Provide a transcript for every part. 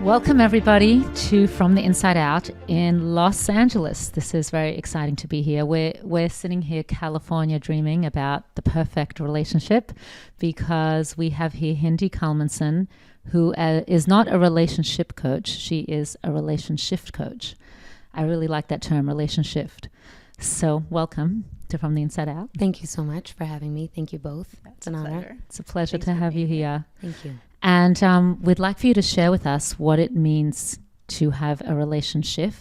Welcome everybody to From the Inside Out in Los Angeles. This is very exciting to be here. We're sitting here, California, dreaming about the perfect relationship because we have here Hindi Kalmenson, who is not a relationship coach. She is a relationshift coach. I really like that term, relationshift. So welcome to From the Inside Out. Thank you so much for having me. Thank you both. It's an honor. It's a pleasure to have you here. Thank you. And we'd like for you to share with us what it means to have a relationship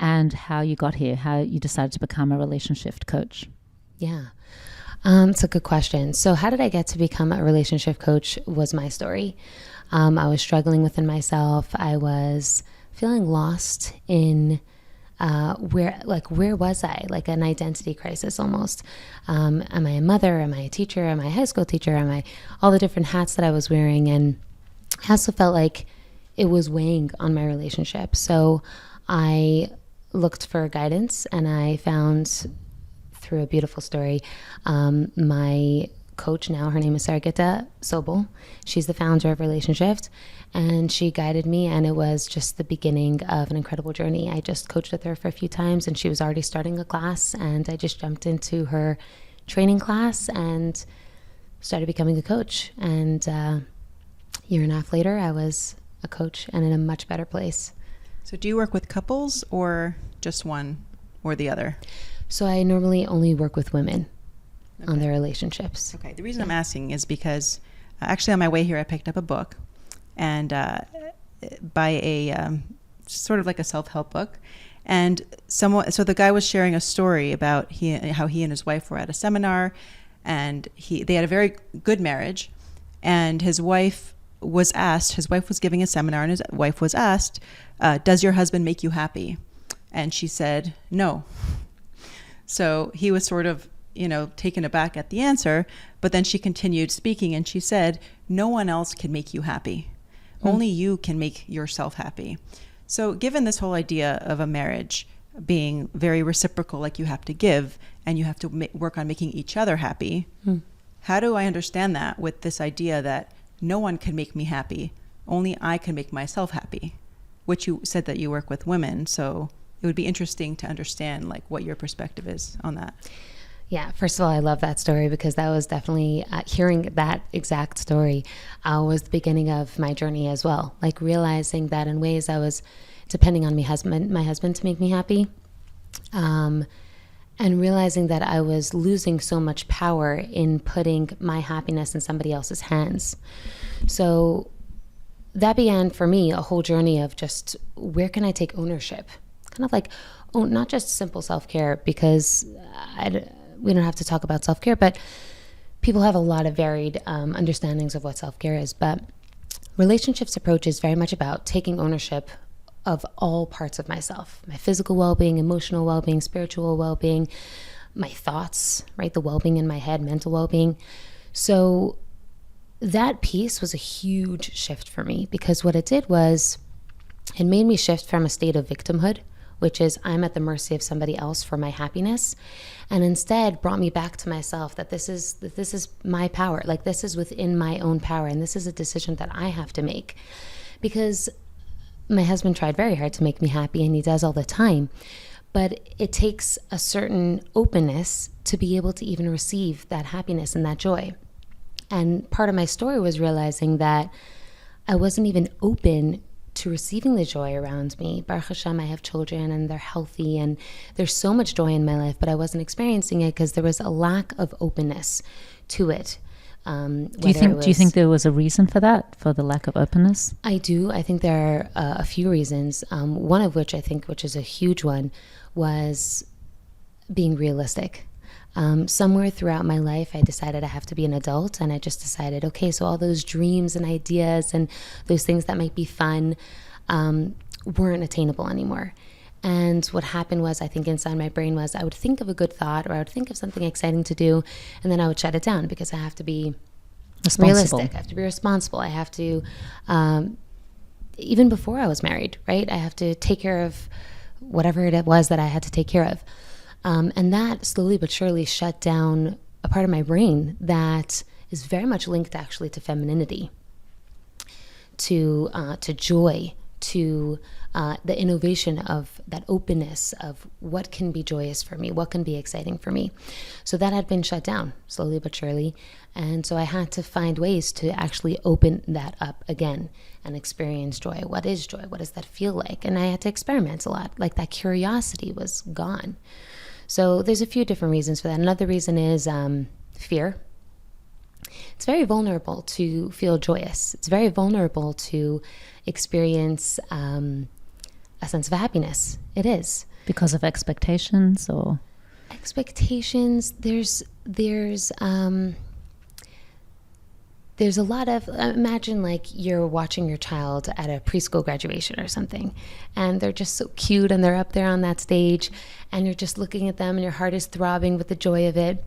and how you got here, how you decided to become a relationship coach. Yeah, it's a good question. So how did I get to become a relationship coach was my story. I was struggling within myself. I was feeling lost in where was I? Like an identity crisis almost. Am I a mother? Am I a teacher? Am I a high school teacher? Am I all the different hats that I was wearing? And I also felt like it was weighing on my relationship. So I looked for guidance and I found through a beautiful story, my coach now, her name is Rivkah Eda. She's the founder of Relationshift, and she guided me, and it was just the beginning of an incredible journey. I just coached with her for a few times, and she was already starting a class, and I just jumped into her training class and started becoming a coach. And a year and a half later, I was a coach and in a much better place. So do you work with couples or just one or the other? So I normally only work with women. Okay. On their relationships. Okay. The reason I'm asking is because actually on my way here, I picked up a book and by a sort of like a self-help book. And so the guy was sharing a story about how he and his wife were at a seminar, and they had a very good marriage. And his wife was giving a seminar, and his wife was asked, does your husband make you happy? And she said, no. So he was sort of taken aback at the answer, but then she continued speaking and she said, no one else can make you happy. Only you can make yourself happy. So given this whole idea of a marriage being very reciprocal, like you have to give and you have to work on making each other happy, how do I understand that with this idea that no one can make me happy, only I can make myself happy, which you said that you work with women. So it would be interesting to understand like what your perspective is on that. Yeah, first of all, I love that story because that was definitely, hearing that exact story was the beginning of my journey as well. Like realizing that in ways I was depending on my husband to make me happy. And realizing that I was losing so much power in putting my happiness in somebody else's hands. So that began for me a whole journey of just where can I take ownership? Kind of like, not just simple self-care because we don't have to talk about self-care, but people have a lot of varied understandings of what self-care is. But relationships approach is very much about taking ownership of all parts of myself, my physical well-being, emotional well-being, spiritual well-being, my thoughts, right? The well-being in my head, mental well-being. So that piece was a huge shift for me because what it did was it made me shift from a state of victimhood, which is I'm at the mercy of somebody else for my happiness, and instead brought me back to myself that this is my power, like this is within my own power, and this is a decision that I have to make. Because my husband tried very hard to make me happy, and he does all the time, but it takes a certain openness to be able to even receive that happiness and that joy. And part of my story was realizing that I wasn't even open to receiving the joy around me. Baruch Hashem, I have children and they're healthy and there's so much joy in my life, but I wasn't experiencing it because there was a lack of openness to it. Do you think there was a reason for that, for the lack of openness? I do. I think there are a few reasons. One of which I think, which is a huge one, was being realistic. Somewhere throughout my life, I decided I have to be an adult, and I just decided, okay, so all those dreams and ideas and those things that might be fun weren't attainable anymore. And what happened was, I think inside my brain was, I would think of a good thought or I would think of something exciting to do, and then I would shut it down because I have to be realistic. I have to be responsible. I have to, even before I was married, right? I have to take care of whatever it was that I had to take care of. And that slowly but surely shut down a part of my brain that is very much linked actually to femininity, to joy, to the innovation of that openness of what can be joyous for me, what can be exciting for me. So that had been shut down slowly but surely. And so I had to find ways to actually open that up again and experience joy. What is joy? What does that feel like? And I had to experiment a lot. Like that curiosity was gone. So there's a few different reasons for that. Another reason is fear. It's very vulnerable to feel joyous. It's very vulnerable to experience a sense of happiness. It is. Because of expectations or? Expectations. There's a lot of, imagine like you're watching your child at a preschool graduation or something, and they're just so cute and they're up there on that stage and you're just looking at them and your heart is throbbing with the joy of it.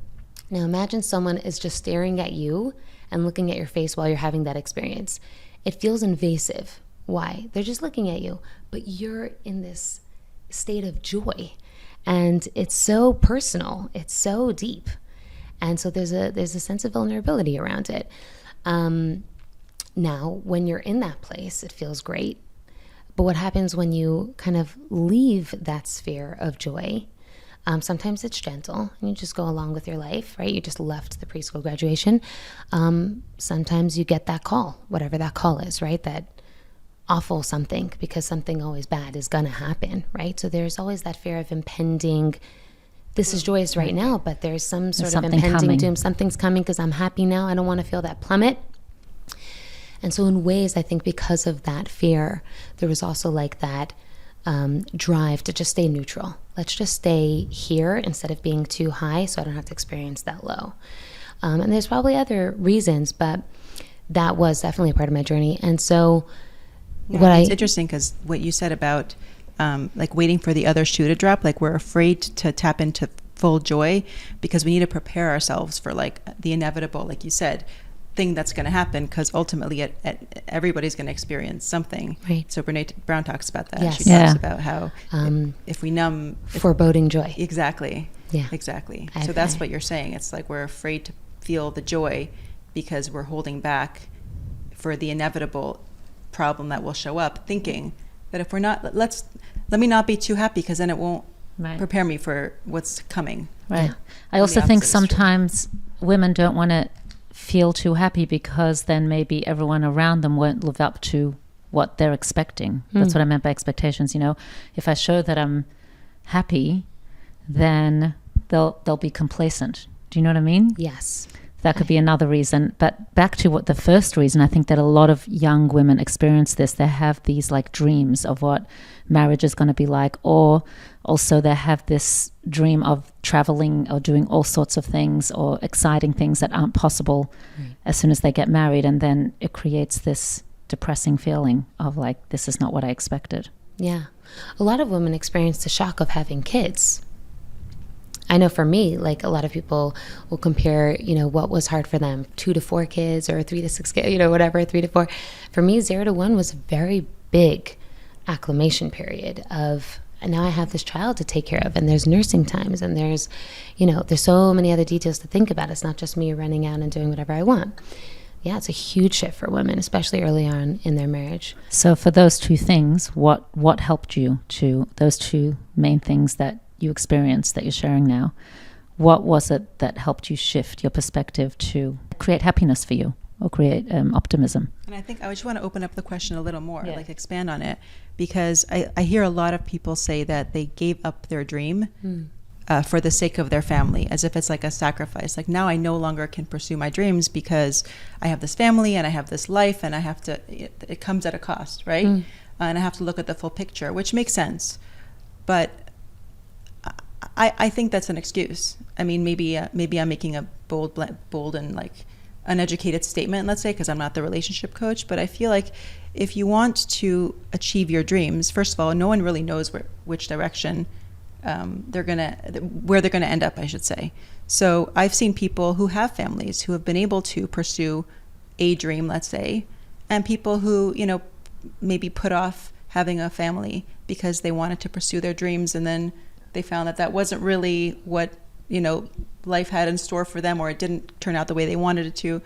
Now imagine someone is just staring at you and looking at your face while you're having that experience. It feels invasive. Why? They're just looking at you, but you're in this state of joy and it's so personal. It's so deep. And so there's a sense of vulnerability around it. Now, when you're in that place, it feels great. But what happens when you kind of leave that sphere of joy? Sometimes it's gentle and you just go along with your life, right? You just left the preschool graduation. Sometimes you get that call, whatever that call is, right? That awful something, because something always bad is gonna happen, right? So there's always that fear of impending, this is joyous right now, but there's some sort of impending doom. Something's coming because I'm happy now. I don't want to feel that plummet. And so in ways, I think because of that fear, there was also like that drive to just stay neutral. Let's just stay here instead of being too high so I don't have to experience that low. And there's probably other reasons, but that was definitely a part of my journey. And so it's interesting because what you said about like waiting for the other shoe to drop, like we're afraid to tap into full joy because we need to prepare ourselves for like the inevitable, like you said, thing that's going to happen, because ultimately everybody's going to experience something. Right. So Brene Brown talks about that. Yes. She talks about how if we foreboding joy. Exactly. Yeah. Exactly. So that's what you're saying. It's like we're afraid to feel the joy because we're holding back for the inevitable problem that will show up, thinking that if we're not, let me not be too happy because then it won't prepare me for what's coming. Right. Yeah. I also think sometimes women don't want to feel too happy because then maybe everyone around them won't live up to what they're expecting. That's what I meant by expectations. You know, if I show that I'm happy, then they'll be complacent. Do you know what I mean? Yes. That could be another reason. But back to what the first reason, I think that a lot of young women experience this. They have these like dreams of what marriage is going to be like, or also they have this dream of traveling or doing all sorts of things or exciting things that aren't possible as soon as they get married. And then it creates this depressing feeling of like, this is not what I expected. Yeah. A lot of women experience the shock of having kids. I know for me, like a lot of people will compare, you know, what was hard for them, 2 to 4 kids or 3 to 6 kids, you know, whatever, 3 to 4. For me, 0 to 1 was a very big acclimation period of, and now I have this child to take care of, and there's nursing times, and there's, you know, there's so many other details to think about. It's not just me running out and doing whatever I want. Yeah, it's a huge shift for women, especially early on in their marriage. So for those two things, what helped you to, those two main things that you experienced that you're sharing now, what was it that helped you shift your perspective to create happiness for you or create optimism? And I think I just want to open up the question a little more, like expand on it, because I hear a lot of people say that they gave up their dream for the sake of their family, as if it's like a sacrifice. Like, now I no longer can pursue my dreams because I have this family and I have this life, and I have to, it comes at a cost, right? And I have to look at the full picture, which makes sense. But I think that's an excuse. I mean, maybe I'm making a bold and like uneducated statement, let's say, because I'm not the relationship coach. But I feel like if you want to achieve your dreams, first of all, no one really knows which direction where they're gonna end up, I should say. So I've seen people who have families who have been able to pursue a dream, let's say, and people who, you know, maybe put off having a family because they wanted to pursue their dreams, and then they found that wasn't really what, you know, life had in store for them, or it didn't turn out the way they wanted it to.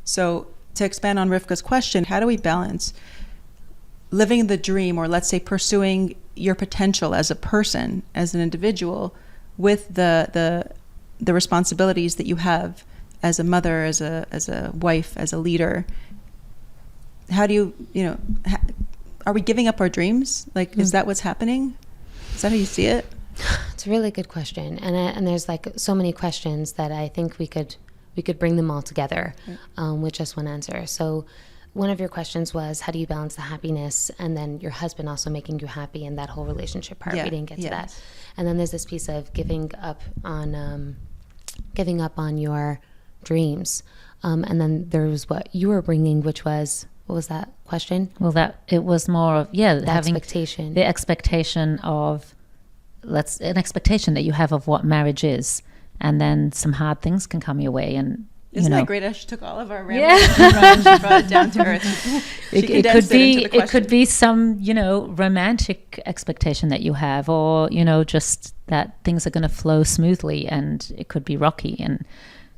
So to expand on Rivkah's question, how do we balance living the dream, or let's say pursuing your potential as a person, as an individual, with the responsibilities that you have as a mother, as a wife, as a leader. How do you are we giving up our dreams? Like, is that what's happening? Is that how you see it? It's a really good question, and there's like so many questions that I think we could bring them all together with just one answer. So one of your questions was, how do you balance the happiness and then your husband also making you happy, and that whole relationship part? We didn't get to that. And then there's this piece of giving up on your dreams. And then there was what you were bringing, which was, what was that question? Well, that it was more of having expectation. The expectation of an expectation that you have of what marriage is, and then some hard things can come your way, and isn't that great? She took all of our rambles and she brought it down to earth. It could be some romantic expectation that you have, or just that things are going to flow smoothly, and it could be rocky. And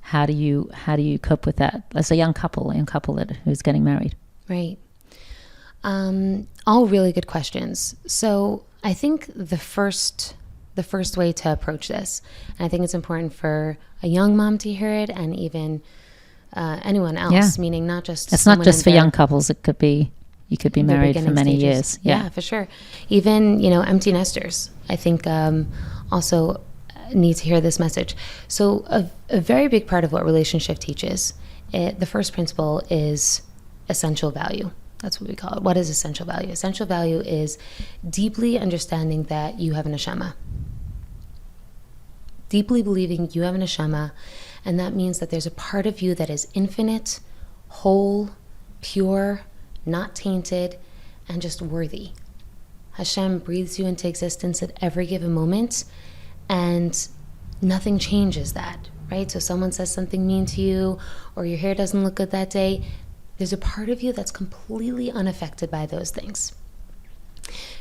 how do you cope with that as a young couple who's getting married? Right. All really good questions. So I think the first way to approach this, and I think it's important for a young mom to hear it, and even anyone else, meaning not just it's not just for young couples. It could be, you could be married for many years. Yeah, for sure. Even empty nesters, I think also need to hear this message. So a very big part of what Relationship teaches, the first principle is essential value. That's what we call it. What is essential value? Essential value is deeply understanding that you have a neshama. Deeply believing you have a neshama, and that means that there's a part of you that is infinite, whole, pure, not tainted, and just worthy. Hashem breathes you into existence at every given moment, and nothing changes that, right? So someone says something mean to you, or your hair doesn't look good that day, there's a part of you that's completely unaffected by those things.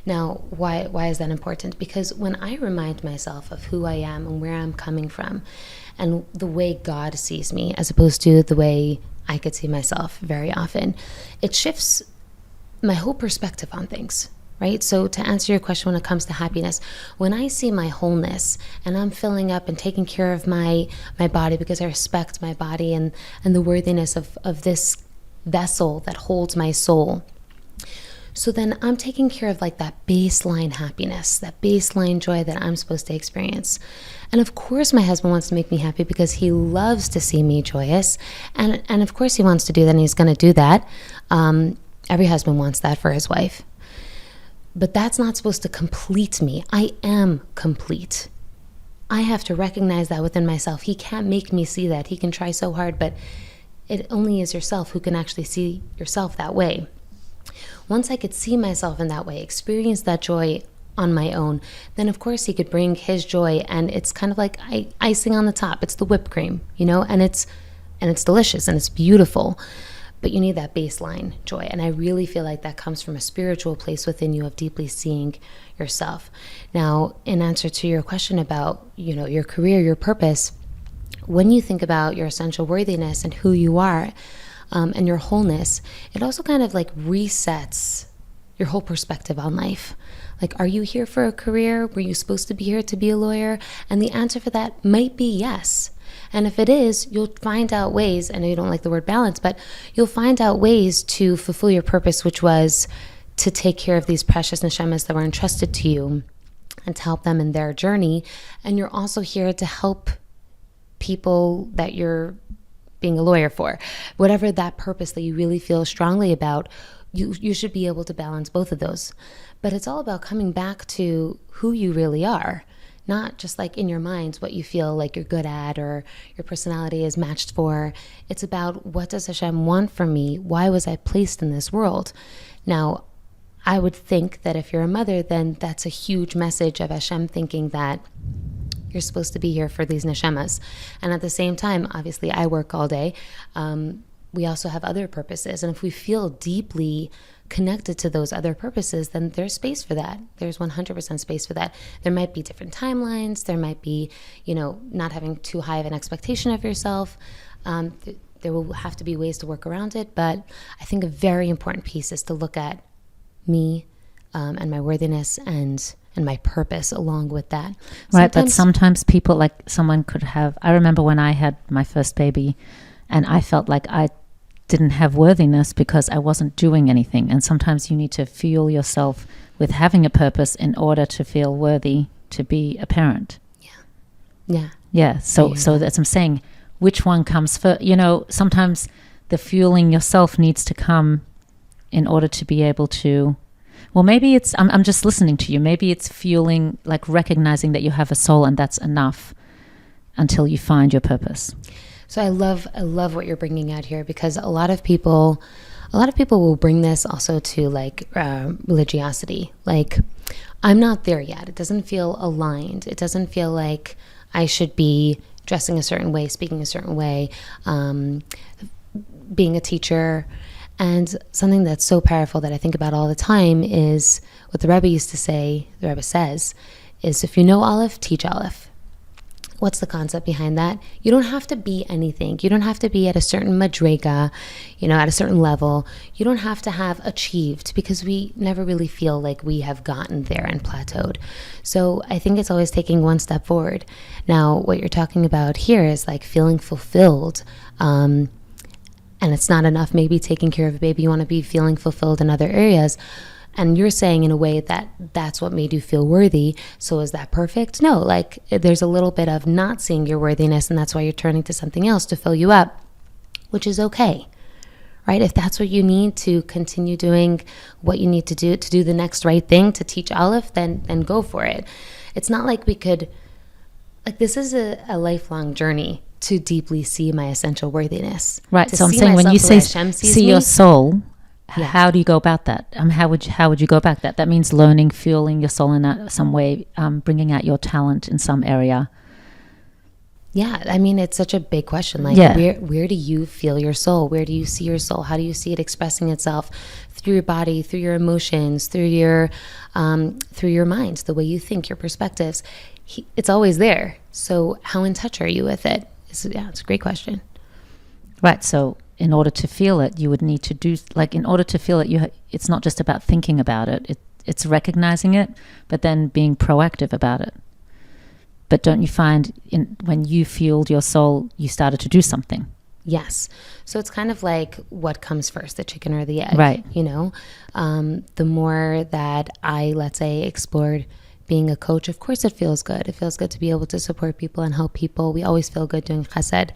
Now, why is that important? Because when I remind myself of who I am and where I'm coming from, and the way God sees me, as opposed to the way I could see myself very often, it shifts my whole perspective on things, right? So to answer your question, when it comes to happiness, when I see my wholeness and I'm filling up and taking care of my body, because I respect my body and the worthiness of this vessel that holds my soul, so then I'm taking care of like that baseline happiness, that baseline joy that I'm supposed to experience. And of course my husband wants to make me happy because he loves to see me joyous. And of course he wants to do that, and he's going to do that. Every husband wants that for his wife. But that's not supposed to complete me. I am complete. I have to recognize that within myself. He can't make me see that. He can try so hard, but it only is yourself who can actually see yourself that way. Once I could see myself in that way, experience that joy on my own, then of course he could bring his joy, and it's kind of like icing on the top. It's the whipped cream, and it's delicious and it's beautiful. But you need that baseline joy, and I really feel like that comes from a spiritual place within you of deeply seeing yourself. Now, in answer to your question about your career, your purpose, when you think about your essential worthiness and who you are, and your wholeness, it also kind of like resets your whole perspective on life. Like, are you here for a career? Were you supposed to be here to be a lawyer? And the answer for that might be yes. And if it is, you'll find out ways, I know you don't like the word balance, but you'll find out ways to fulfill your purpose, which was to take care of these precious neshamas that were entrusted to you and to help them in their journey. And you're also here to help people that you're being a lawyer for. Whatever that purpose that you really feel strongly about, you should be able to balance both of those. But it's all about coming back to who you really are, not just like in your minds what you feel like you're good at or your personality is matched for. It's about, what does Hashem want from me? Why was I placed in this world? Now, I would think that if you're a mother, then that's a huge message of Hashem thinking that you're supposed to be here for these neshamas. And at the same time, obviously, I work all day. We also have other purposes. And if we feel deeply connected to those other purposes, then there's space for that. There's 100% space for that. There might be different timelines. There might be, not having too high of an expectation of yourself. There will have to be ways to work around it. But I think a very important piece is to look at me and my worthiness and my purpose along with that. Right, but sometimes people, like someone could have, I remember when I had my first baby and I felt like I didn't have worthiness because I wasn't doing anything. And sometimes you need to fuel yourself with having a purpose in order to feel worthy to be a parent. Yeah. So that's I'm saying, which one comes first? You know, sometimes the fueling yourself needs to come in order to be able to, well, maybe it's, I'm just listening to you. Maybe it's fueling, like recognizing that you have a soul and that's enough until you find your purpose. So I love what you're bringing out here, because a lot of people will bring this also to like religiosity. Like, I'm not there yet. It doesn't feel aligned. It doesn't feel like I should be dressing a certain way, speaking a certain way, being a teacher. And something that's so powerful that I think about all the time is what the Rebbe used to say, the Rebbe says, is if you know Aleph, teach Aleph. What's the concept behind that? You don't have to be anything. You don't have to be at a certain madrega, at a certain level. You don't have to have achieved, because we never really feel like we have gotten there and plateaued. So I think it's always taking one step forward. Now, what you're talking about here is like feeling fulfilled. And it's not enough maybe taking care of a baby. You want to be feeling fulfilled in other areas. And you're saying in a way that that's what made you feel worthy. So is that perfect? No, like there's a little bit of not seeing your worthiness, and that's why you're turning to something else to fill you up, which is okay, right? If that's what you need to continue doing what you need to do the next right thing, to teach Aleph, then go for it. It's not like we could, like this is a lifelong journey to deeply see my essential worthiness. Right, so I'm saying when you say see your soul, how do you go about that? How would you go about that? That means learning, fueling your soul in some way, bringing out your talent in some area. Yeah, I mean, it's such a big question. Like, where do you feel your soul? Where do you see your soul? How do you see it expressing itself through your body, through your emotions, through your mind, the way you think, your perspectives? It's always there. So how in touch are you with it? It's a great question. Right, so in order to feel it, you would need to do, like, in order to feel it, it's not just about thinking about it. It's recognizing it, but then being proactive about it. But don't you find when you fueled your soul, you started to do something? Yes. So it's kind of like what comes first, the chicken or the egg? Right. The more that I, let's say, explored being a coach, of course it feels good. It feels good to be able to support people and help people. We always feel good doing chesed.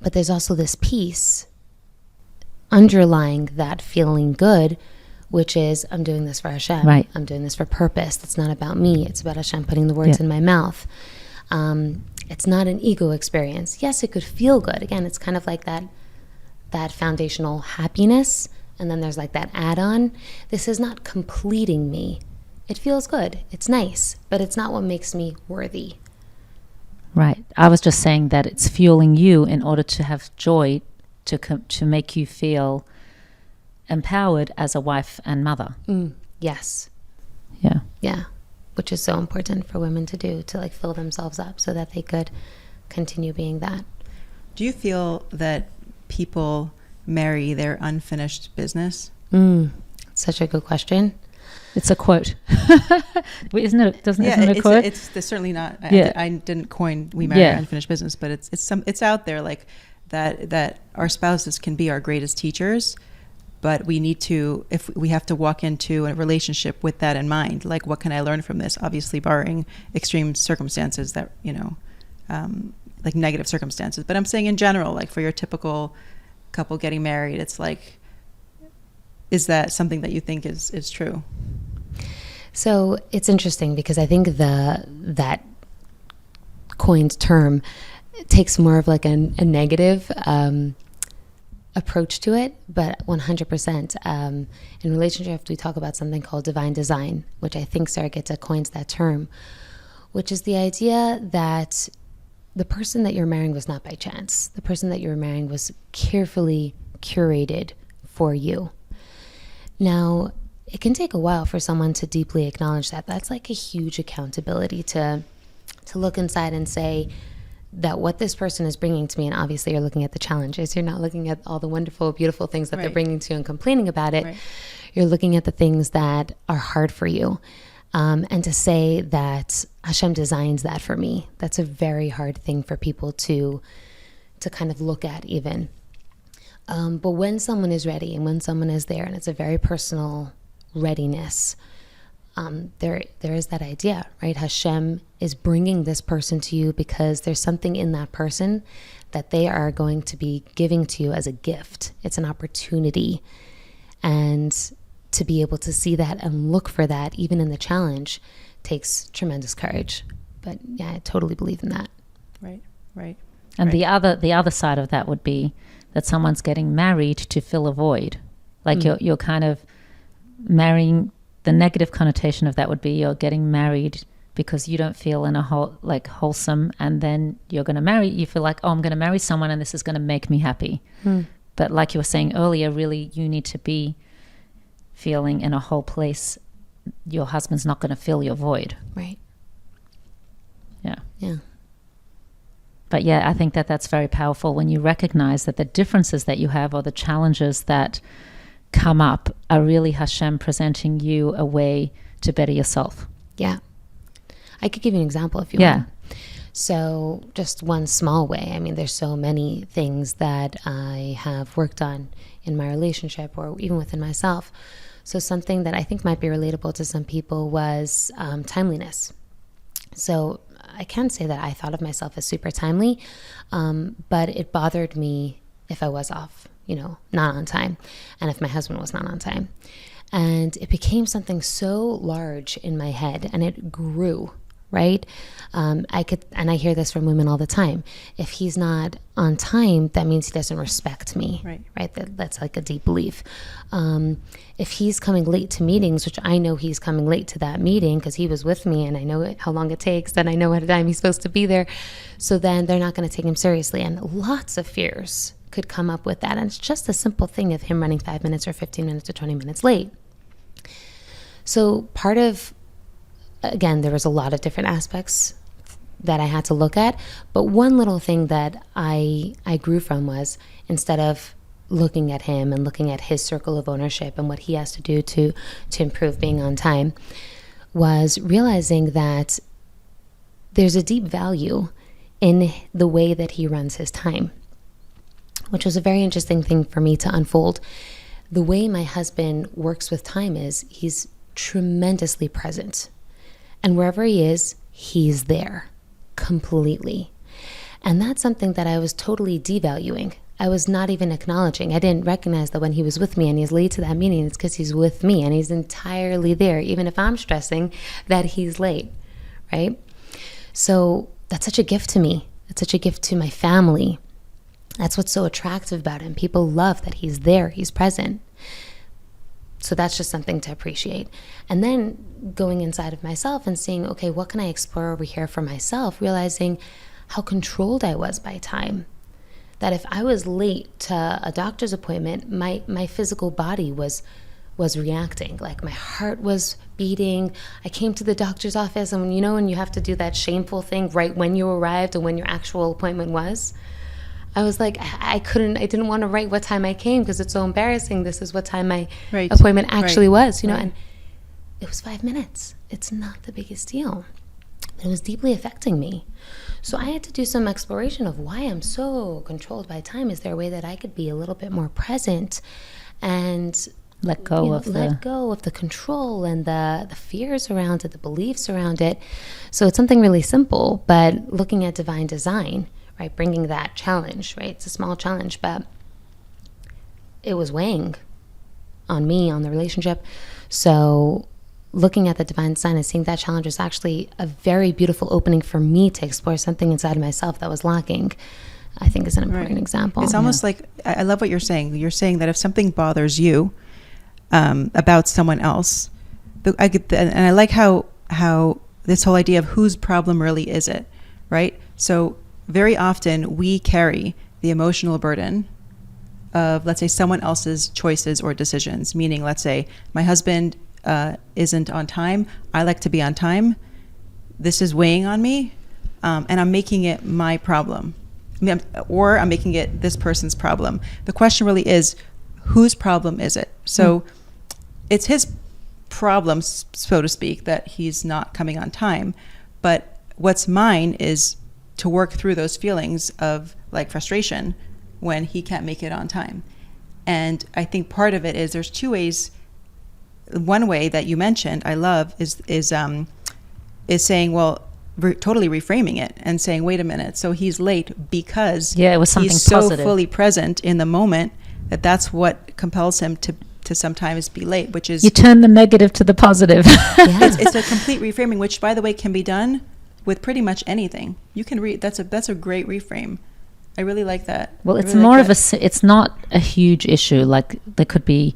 But there's also this piece underlying that feeling good, which is I'm doing this for Hashem. Right. I'm doing this for purpose. It's not about me. It's about Hashem putting the words in my mouth. It's not an ego experience. Yes, it could feel good. Again, it's kind of like that foundational happiness. And then there's like that add-on. This is not completing me. It feels good. It's nice, but it's not what makes me worthy. Right. I was just saying that it's fueling you in order to have joy, to make you feel empowered as a wife and mother. Yes. Yeah. Yeah. Which is so important for women to do, to like fill themselves up so that they could continue being that. Do you feel that people marry their unfinished business? Such a good question. It's a quote. Wait, isn't it a quote? It's certainly not. I didn't coin "we marry our unfinished business," but it's out there, like that our spouses can be our greatest teachers, but we need to, if we have to walk into a relationship with that in mind, like what can I learn from this? Obviously, barring extreme circumstances that like negative circumstances. But I'm saying in general, like for your typical couple getting married, it's like, is that something that you think is true? So it's interesting because I think that coined term takes more of like a negative approach to it, but 100%. In Relationshift, we talk about something called divine design, which I think Sarah Geta coins that term, which is the idea that the person that you're marrying was not by chance. The person that you're marrying was carefully curated for you. Now, it can take a while for someone to deeply acknowledge that. That's like a huge accountability to look inside and say, that what this person is bringing to me, and obviously you're looking at the challenges, you're not looking at all the wonderful, beautiful things that they're bringing to you and complaining about it. You're looking at the things that are hard for you. And to say that Hashem designs that for me, that's a very hard thing for people to kind of look at even. But when someone is ready and when someone is there, and it's a very personal readiness, there is that idea, right? Hashem is bringing this person to you because there's something in that person that they are going to be giving to you as a gift. It's an opportunity. And to be able to see that and look for that, even in the challenge, takes tremendous courage. But yeah, I totally believe in that. Right. And the other side of that would be that someone's getting married to fill a void. Like you're kind of marrying. The negative connotation of that would be you're getting married because you don't feel in a wholesome, and then you feel like, oh, I'm going to marry someone and this is going to make me happy. But like you were saying earlier, really you need to be feeling in a whole place. Your husband's not going to fill your void. Right. Yeah. But yeah, I think that that's very powerful when you recognize that the differences that you have or the challenges that come up are really Hashem presenting you a way to better yourself. Yeah. I could give you an example if you want. So just one small way. I mean, there's so many things that I have worked on in my relationship or even within myself. So something that I think might be relatable to some people was timeliness. So I can say that I thought of myself as super timely, but it bothered me if I was off, not on time, and if my husband was not on time. And it became something so large in my head, and it grew, right? And I hear this from women all the time. If he's not on time, that means he doesn't respect me, right? That's like a deep belief. If he's coming late to meetings, which I know he's coming late to that meeting because he was with me and I know how long it takes, and I know what time he's supposed to be there. So then they're not going to take him seriously. And lots of fears could come up with that. And it's just a simple thing of him running 5 minutes or 15 minutes or 20 minutes late. So again, there was a lot of different aspects that I had to look at. But one little thing that I grew from was, instead of looking at him and looking at his circle of ownership and what he has to do to improve being on time, was realizing that there's a deep value in the way that he runs his time, which was a very interesting thing for me to unfold. The way my husband works with time is he's tremendously present. And wherever he is, he's there completely. And that's something that I was totally devaluing. I was not even acknowledging. I didn't recognize that when he was with me and he's late to that meeting, it's because he's with me and he's entirely there, even if I'm stressing that he's late, right? So that's such a gift to me. It's such a gift to my family. That's what's so attractive about him. People love that he's there, he's present. So that's just something to appreciate. And then going inside of myself and seeing, okay, what can I explore over here for myself? Realizing how controlled I was by time. That if I was late to a doctor's appointment, my physical body was reacting. Like my heart was beating. I came to the doctor's office, and when you have to do that shameful thing right when you arrived and when your actual appointment was, I was like, I didn't want to write what time I came because it's so embarrassing. This is what time my appointment actually was, and it was 5 minutes. It's not the biggest deal. It was deeply affecting me. So I had to do some exploration of why I'm so controlled by time. Is there a way that I could be a little bit more present and let go of the control and the fears around it, the beliefs around it? So it's something really simple, but looking at divine design, right? Bringing that challenge, right? It's a small challenge, but it was weighing on me, on the relationship. So looking at the divine design and seeing that challenge was actually a very beautiful opening for me to explore something inside of myself that was lacking, I think is an important example. It's almost like, I love what you're saying. You're saying that if something bothers you about someone else, and I like how this whole idea of whose problem really is it, right? So very often we carry the emotional burden of, let's say, someone else's choices or decisions, meaning, let's say, my husband isn't on time. I like to be on time. This is weighing on me. and I'm making it my problem. Or I'm making it this person's problem. The question really is, whose problem is it? So it's his problem, so to speak, that he's not coming on time. But what's mine is to work through those feelings of like frustration when he can't make it on time. And I think part of it is there's two ways. One way that you mentioned, I love, is saying, well, totally reframing it and saying, wait a minute, so he's late because it was something he's so positive. fully present in the moment that's what compels him to sometimes be late, which is... You turn the negative to the positive. It's a complete reframing, which, by the way, can be done with pretty much anything. You can that's a great reframe. I really like that. Well, it's more of it's not a huge issue. Like there could be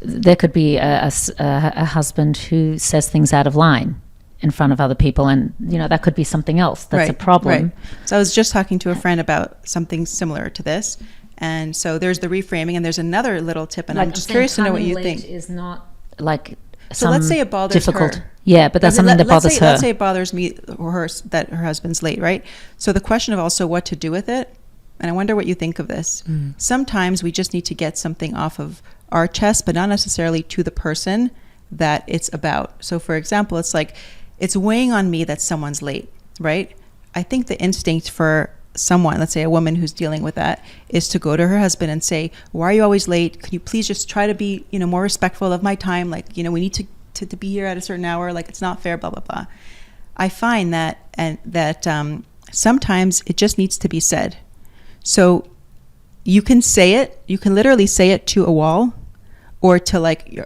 a husband who says things out of line in front of other people, and that could be something else that's a problem. Right. So I was just talking to a friend about something similar to this, and so there's the reframing, and there's another little tip, and I'm just curious to know what you think. Is not like so. Let's say it bothers her. Yeah, but that's something that bothers her. Let's say it bothers me or her that her husband's late, right? So the question of also what to do with it, and I wonder what you think of this. Sometimes we just need to get something off of our chest, but not necessarily to the person that it's about. So for example, it's like, it's weighing on me that someone's late, right? I think the instinct for someone, let's say a woman who's dealing with that, is to go to her husband and say, why are you always late? Can you please just try to be, more respectful of my time? Like, we need to be here at a certain hour. Like, it's not fair, blah, blah, blah. I find that sometimes it just needs to be said. So you can say it, you can literally say it to a wall, or to like,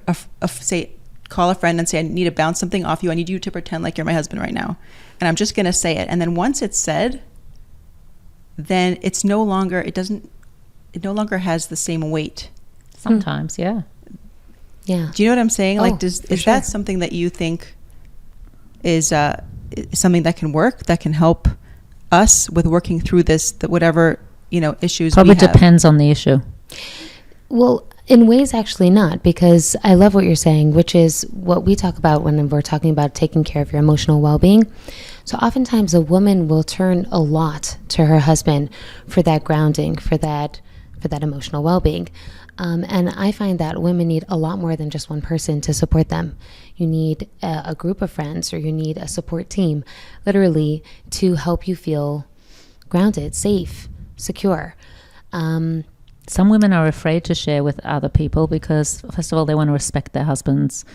call a friend and say, I need to bounce something off you. I need you to pretend like you're my husband right now. And I'm just going to say it. And then once it's said, then it no longer has the same weight. Sometimes, yeah. Yeah. Do you know what I'm saying? Like, is sure. that something that you think is something that can work, that can help us with working through this, whatever, issues Probably we have? depends on the issue. Well, in ways, actually not, because I love what you're saying, which is what we talk about when we're talking about taking care of your emotional well-being. So oftentimes a woman will turn a lot to her husband for that grounding, for that emotional well-being. And I find that women need a lot more than just one person to support them. You need a group of friends, or you need a support team, literally, to help you feel grounded, safe, secure. Some women are afraid to share with other people because, first of all, they want to respect their husband's,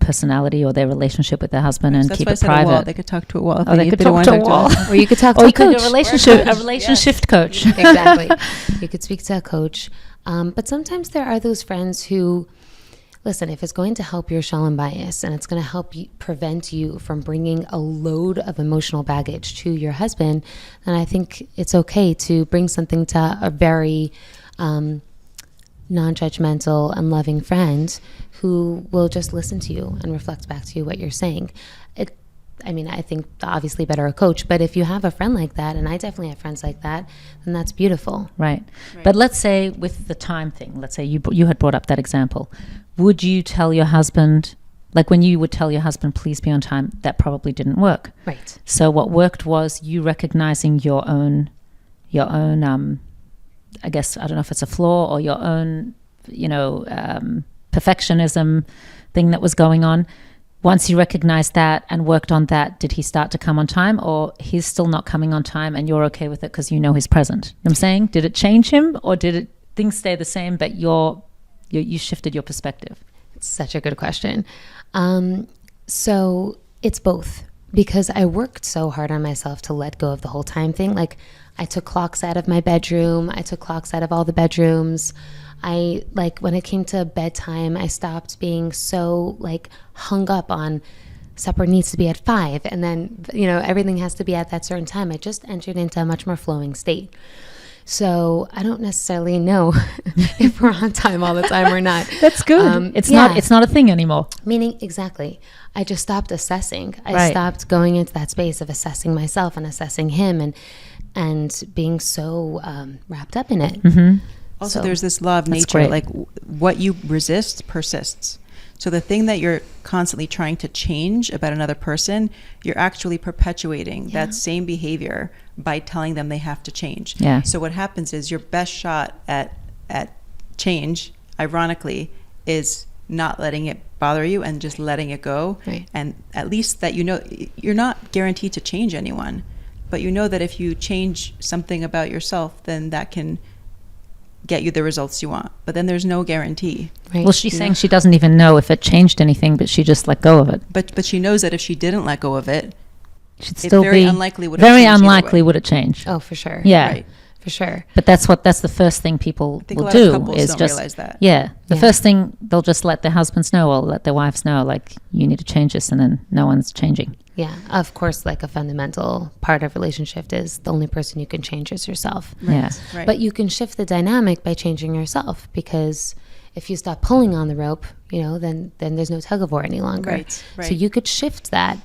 personality or their relationship with their husband, and keep it private. A wall. They could talk to a wall. They could talk to a wall. Or you could talk to a coach. A relationship coach. Exactly. You could speak to a coach. But sometimes there are those friends who, listen, if it's going to help your shalom bias and it's going to help you prevent you from bringing a load of emotional baggage to your husband, then I think it's okay to bring something to a very non-judgmental and loving friend who will just listen to you and reflect back to you what you're saying. I think obviously better a coach, but if you have a friend like that, and I definitely have friends like that, then that's beautiful. Right. But let's say with the time thing, let's say you had brought up that example. Would you tell your husband, like when you would tell your husband, please be on time, that probably didn't work. Right. So what worked was you recognizing your own, I guess, I don't know if it's a flaw or your own, perfectionism thing that was going on. Once you recognized that and worked on that, did he start to come on time, or he's still not coming on time and you're okay with it because he's present? You know what I'm saying? Did it change him, or did things stay the same, but you shifted your perspective? It's such a good question. So it's both, because I worked so hard on myself to let go of the whole time thing. Like, I took clocks out of my bedroom. I took clocks out of all the bedrooms. When it came to bedtime, I stopped being so hung up on supper needs to be at 5 and then, everything has to be at that certain time. I just entered into a much more flowing state. So I don't necessarily know if we're on time all the time or not. That's good. It's not a thing anymore. Meaning, exactly. I just stopped assessing. I stopped going into that space of assessing myself and assessing him and being so wrapped up in it. Mm-hmm. Also, there's this law of nature, like what you resist persists. So the thing that you're constantly trying to change about another person, you're actually perpetuating that same behavior by telling them they have to change. Yeah. So what happens is your best shot at change, ironically, is not letting it bother you and just letting it go. Right. And at least that, you know, you're not guaranteed to change anyone, but you know that if you change something about yourself, then that can get you the results you want. But then there's no guarantee. Right. Well, she's saying she doesn't even know if it changed anything, but she just let go of it. But she knows that if she didn't let go of it, Should still very be unlikely would very change either unlikely way. would it change. Oh, for sure. Yeah. Right. For sure. But that's the first thing people I think a will lot of do couples is don't just realize that. the Yeah. first thing they'll just let their husbands know or let their wives know, like, you need to change this, and then no one's changing. Yeah. Of course, like a fundamental part of relationship is the only person you can change is yourself. Yeah. Right. But you can shift the dynamic by changing yourself, because if you stop pulling on the rope, you know, then there's no tug of war any longer. Right, So right. you could shift that.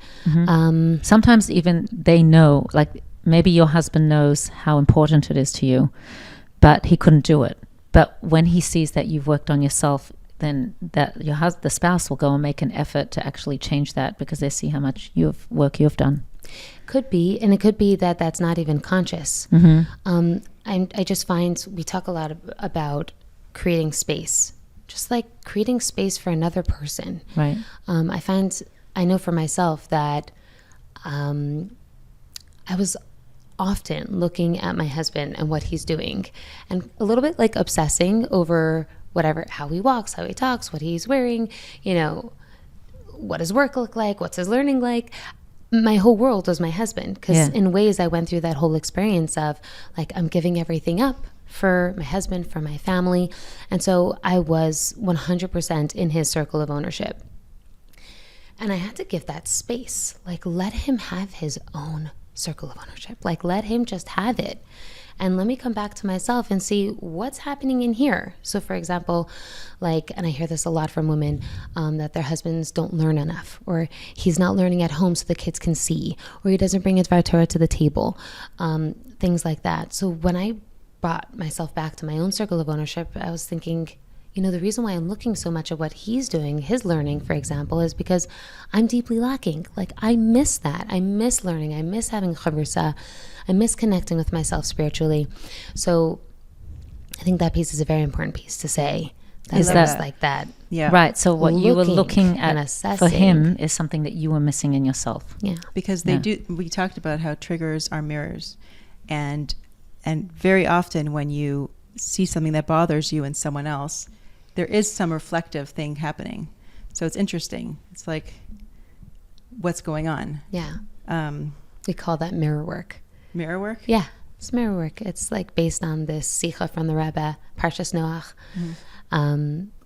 Sometimes even they know, like maybe your husband knows how important it is to you, but he couldn't do it. But when he sees that you've worked on yourself, then that the spouse will go and make an effort to actually change that, because they see how much work you've done. Could be, and it could be that that's not even conscious. I just find we talk a lot about creating space, just like creating space for another person. Right. I know for myself that I was often looking at my husband and what he's doing, and a little bit like obsessing over whatever, how he walks, how he talks, what he's wearing, you know, what his work look like, what's his learning like. My whole world was my husband, because in ways I went through that whole experience of like, I'm giving everything up for my husband, for my family. And so I was 100% in his circle of ownership. And I had to give that space, like let him have his own circle of ownership, like let him just have it. And let me come back to myself and see what's happening in here. So for example, like, and I hear this a lot from women, that their husbands don't learn enough, or he's not learning at home so the kids can see, or he doesn't bring his Torah to the table, things like that. So when I brought myself back to my own circle of ownership, I was thinking, you know, the reason why I'm looking so much at what he's doing, his learning, for example, is because I'm deeply lacking. Like, I miss that. I miss learning. I miss having chavrusa. I miss connecting with myself spiritually. So I think that piece is a very important piece to say. Is That's that like that. Yeah. Right. So what you were looking and at assessing. for him is something that you were missing in yourself. Yeah. Because we talked about how triggers are mirrors, and very often when you see something that bothers you in someone else, there is some reflective thing happening. So it's interesting. It's like, what's going on? Yeah. We call that mirror work. Mirror work? Yeah. It's mirror work. It's like based on this sikha from the Rebbe, Parshas Noach,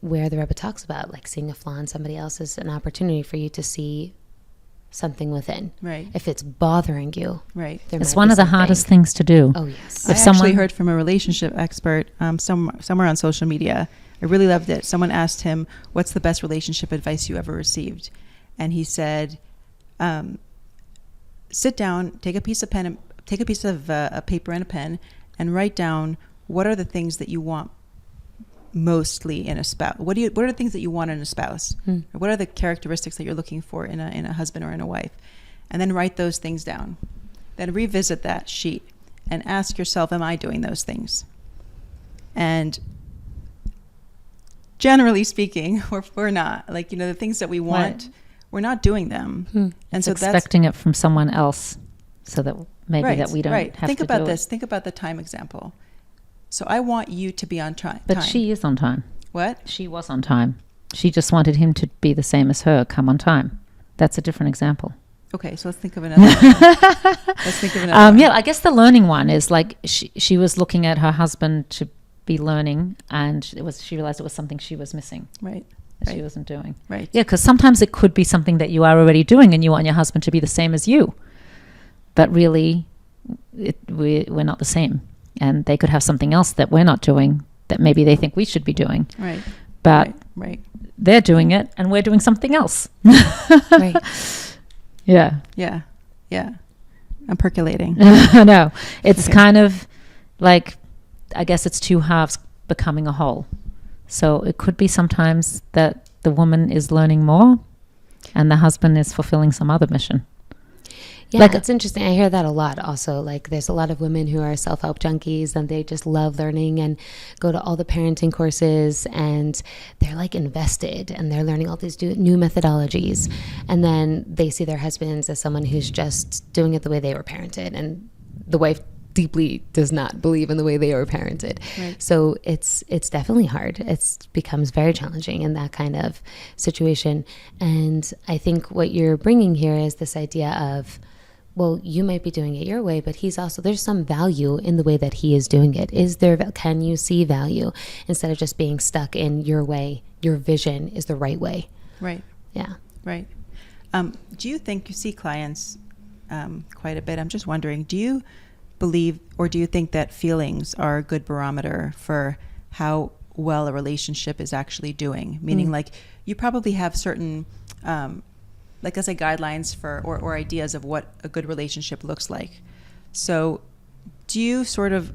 where the Rebbe talks about like seeing a flaw in somebody else is an opportunity for you to see something within. Right. If it's bothering you. Right. It's one of the hardest things to do. Oh, yes. I If actually someone heard from a relationship expert somewhere on social media. I really loved it. Someone asked him, what's the best relationship advice you ever received? And he said, sit down, take a piece of a paper and a pen, and write down what are the things that you want mostly in a spouse. What are the things that you want in a spouse? Or what are the characteristics that you're looking for in a husband or in a wife? And then write those things down. Then revisit that sheet and ask yourself, am I doing those things? And generally speaking, we're not. Like, you know, the things that we want, we're not doing them. And it's so expecting it from someone else, so that maybe that we don't have Think to about do this. it. Think about the time example. So I want you to be on time. But she is on time. What? She was on time. She just wanted him to be the same as her, come on time. That's a different example. Okay, so let's think of another one. Let's think of another one. Yeah, I guess the learning one is like she was looking at her husband to be learning, and she realized it was something she was missing. Right. That she wasn't doing. Right. Yeah, because sometimes it could be something that you are already doing and you want your husband to be the same as you. But really, we're not the same. And they could have something else that we're not doing that maybe they think we should be doing. Right. But right. they're doing it and we're doing something else. Right. Yeah. Yeah. Yeah. I'm percolating. No, it's Okay. kind of like, I guess it's two halves becoming a whole. So it could be sometimes that the woman is learning more and the husband is fulfilling some other mission. Yeah, Like, it's interesting. I hear that a lot also. Like, there's a lot of women who are self-help junkies and they just love learning and go to all the parenting courses and they're like invested and they're learning all these new methodologies. And then they see their husbands as someone who's just doing it the way they were parented, and the wife deeply does not believe in the way they were parented. Right. So it's definitely hard. It becomes very challenging in that kind of situation. And I think what you're bringing here is this idea of, well, you might be doing it your way, but he's also, there's some value in the way that he is doing it. Can you see value instead of just being stuck in your way? Your vision is the right way. Right. Yeah. Right. Do you think, you see clients quite a bit, I'm just wondering, do you believe or do you think that feelings are a good barometer for how well a relationship is actually doing? Meaning, like, you probably have certain like, let's say, guidelines for or ideas of what a good relationship looks like. So do you sort of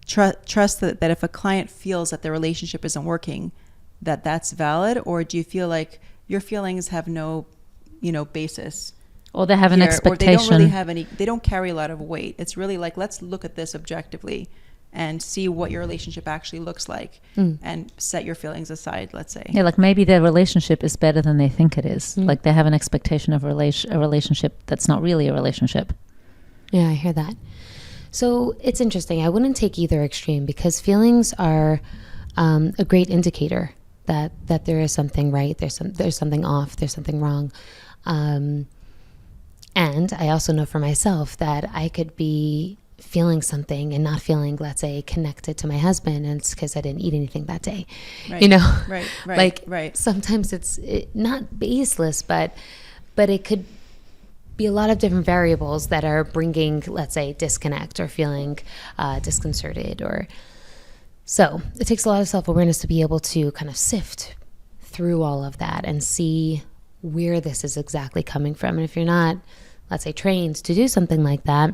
trust that if a client feels that their relationship isn't working, that's valid? Or do you feel like your feelings have no, basis? Or they have an expectation. Or they don't really have any, they don't carry a lot of weight. It's really like, let's look at this objectively and see what your relationship actually looks like and set your feelings aside, let's say. Yeah, like maybe their relationship is better than they think it is. Like they have an expectation of a relationship that's not really a relationship. Yeah, I hear that. So it's interesting. I wouldn't take either extreme, because feelings are a great indicator that there is something right, there's something off, there's something wrong. And I also know for myself that I could be feeling something and not feeling, let's say, connected to my husband, and it's because I didn't eat anything that day. Right. Right. Like, right. Sometimes it's not baseless, but it could be a lot of different variables that are bringing, let's say, disconnect or feeling disconcerted. Or so it takes a lot of self-awareness to be able to kind of sift through all of that and see where this is exactly coming from. And if you're not, let's say, trained to do something like that,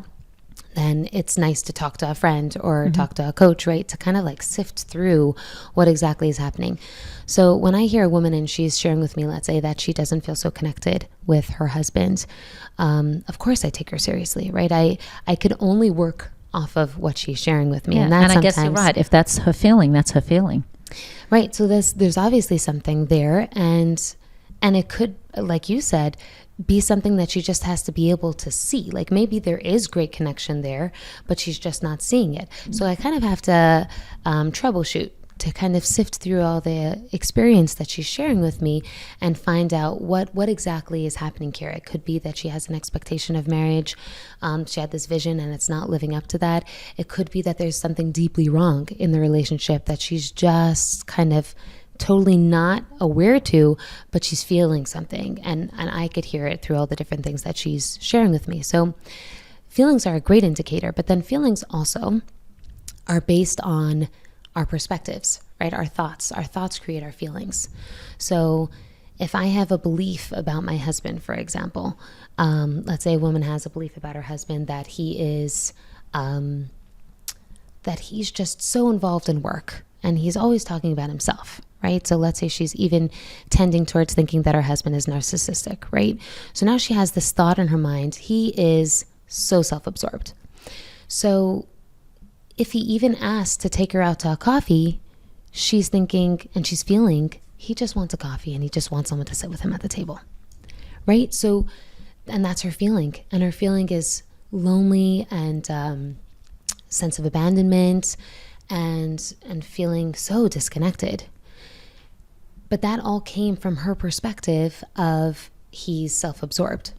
then it's nice to talk to a friend or talk to a coach, right? To kind of like sift through what exactly is happening. So when I hear a woman and she's sharing with me, let's say, that she doesn't feel so connected with her husband, of course I take her seriously, right? I could only work off of what she's sharing with me. Yeah, and that's I guess you're right. If that's her feeling, that's her feeling. Right. So there's obviously something there, and it could, like you said, be something that she just has to be able to see. Like maybe there is great connection there, but she's just not seeing it. So I kind of have to troubleshoot to kind of sift through all the experience that she's sharing with me and find out what exactly is happening here. It could be that she has an expectation of marriage. She had this vision and it's not living up to that. It could be that there's something deeply wrong in the relationship that she's just kind of totally not aware to, but she's feeling something, and I could hear it through all the different things that she's sharing with me. So feelings are a great indicator, but then feelings also are based on our perspectives, right? Our thoughts create our feelings. So if I have a belief about my husband, for example, let's say a woman has a belief about her husband that he is that he's just so involved in work and he's always talking about himself, right? So let's say she's even tending towards thinking that her husband is narcissistic, right? So now she has this thought in her mind, he is so self-absorbed. So if he even asks to take her out to a coffee, she's thinking and she's feeling he just wants a coffee and he just wants someone to sit with him at the table, right? So, and that's her feeling. And her feeling is lonely and sense of abandonment and feeling so disconnected. But that all came from her perspective of he's self-absorbed.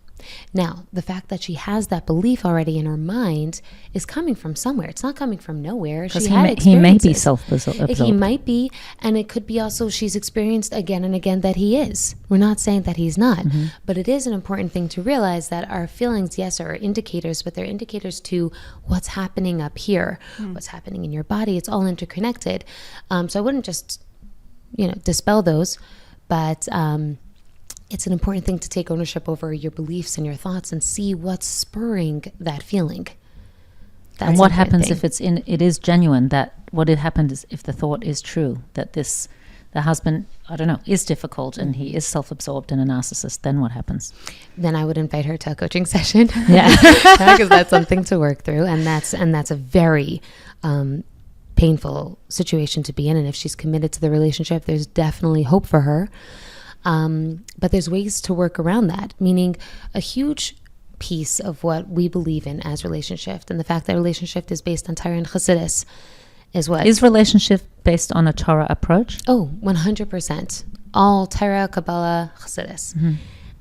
Now, the fact that she has that belief already in her mind is coming from somewhere. It's not coming from nowhere. Because he may be self-absorbed. He might be, and it could be also she's experienced again and again that he is. We're not saying that he's not, but it is an important thing to realize that our feelings, yes, are indicators, but they're indicators to what's happening up here, what's happening in your body. It's all interconnected. So I wouldn't just, dispel those, but it's an important thing to take ownership over your beliefs and your thoughts and see what's spurring that feeling. That's and what happens if it is genuine, that what had happened is if the thought is true, that this the husband, I don't know, is difficult and he is self-absorbed and a narcissist, then what happens? Then I would invite her to a coaching session. Yeah. Because that's something to work through. And that's a very painful situation to be in. And if she's committed to the relationship, there's definitely hope for her. But there's ways to work around that, meaning a huge piece of what we believe in as Relationshift, and the fact that Relationshift is based on Torah and Chassidus, is what? Is Relationship based on a Torah approach? Oh, 100%. All Torah, Kabbalah, Chassidus. Mm-hmm.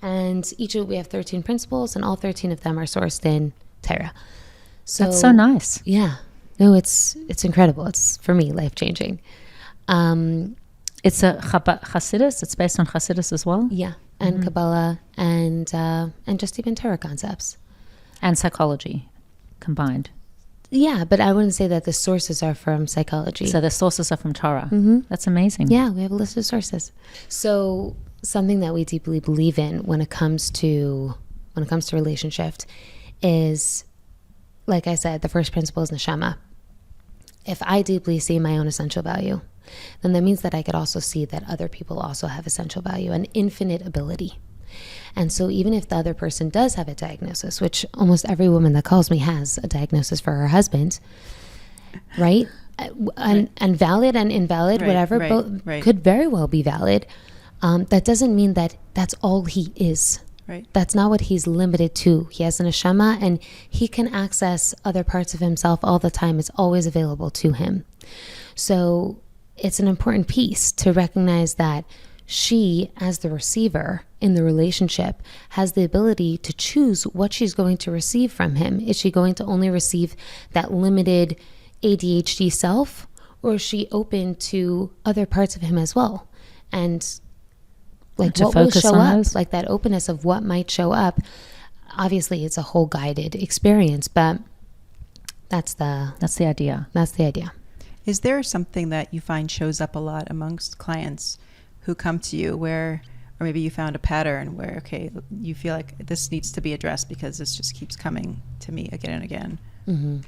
And we have 13 principles, and all 13 of them are sourced in Torah. So that's so nice. Yeah. No, it's incredible. It's, for me, life-changing. It's a Chassidus. It's based on Chassidus as well? Yeah. And Kabbalah and just even Torah concepts. And psychology combined. Yeah, but I wouldn't say that the sources are from psychology. So the sources are from Torah. Mm-hmm. That's amazing. Yeah, we have a list of sources. So something that we deeply believe in when it comes to Relationshift is, like I said, the first principle is neshama. If I deeply see my own essential value, then that means that I could also see that other people also have essential value and infinite ability. And so even if the other person does have a diagnosis, which almost every woman that calls me has a diagnosis for her husband, right? And valid and invalid, whatever, both could very well be valid. That doesn't mean that that's all he is. Right. That's not what he's limited to. He has an neshama, and he can access other parts of himself all the time. It's always available to him. So it's an important piece to recognize that she, as the receiver in the relationship, has the ability to choose what she's going to receive from him. Is she going to only receive that limited ADHD self, or is she open to other parts of him as well? And like what will show up, those? Like that openness of what might show up. Obviously, it's a whole guided experience, but that's the idea. That's the idea. Is there something that you find shows up a lot amongst clients who come to you where, or maybe you found a pattern where, okay, you feel like this needs to be addressed because this just keeps coming to me again and again? Mm-hmm.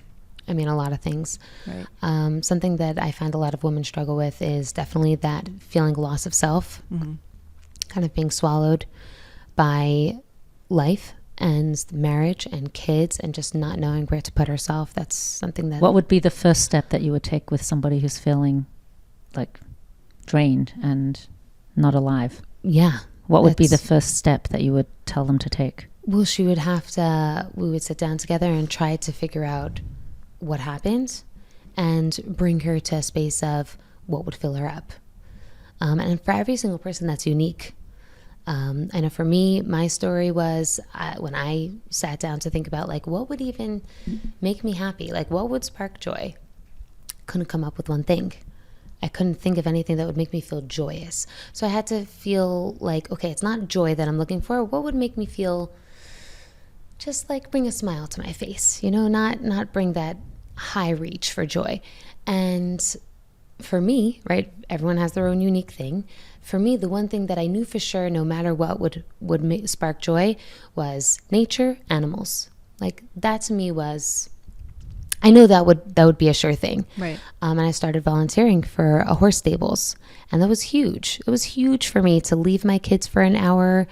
I mean, a lot of things. Right. Something that I find a lot of women struggle with is definitely that feeling loss of self, kind of being swallowed by life and marriage and kids and just not knowing where to put herself. That's something that... What would be the first step that you would take with somebody who's feeling like drained and not alive? Yeah. What would be the first step that you would tell them to take? Well, we would sit down together and try to figure out what happened and bring her to a space of what would fill her up. And for every single person, that's unique. I know for me, my story was when I sat down to think about like what would even make me happy, like what would spark joy. Couldn't come up with one thing. I couldn't think of anything that would make me feel joyous. So I had to feel like, okay, it's not joy that I'm looking for. What would make me feel just like bring a smile to my face, not bring that high reach for joy. And for me, right, everyone has their own unique thing. For me, the one thing that I knew for sure, no matter what would spark joy, was nature, animals. Like that to me was, I know that would be a sure thing. Right. And I started volunteering for a horse stables, and that was huge. It was huge for me to leave my kids for an hour,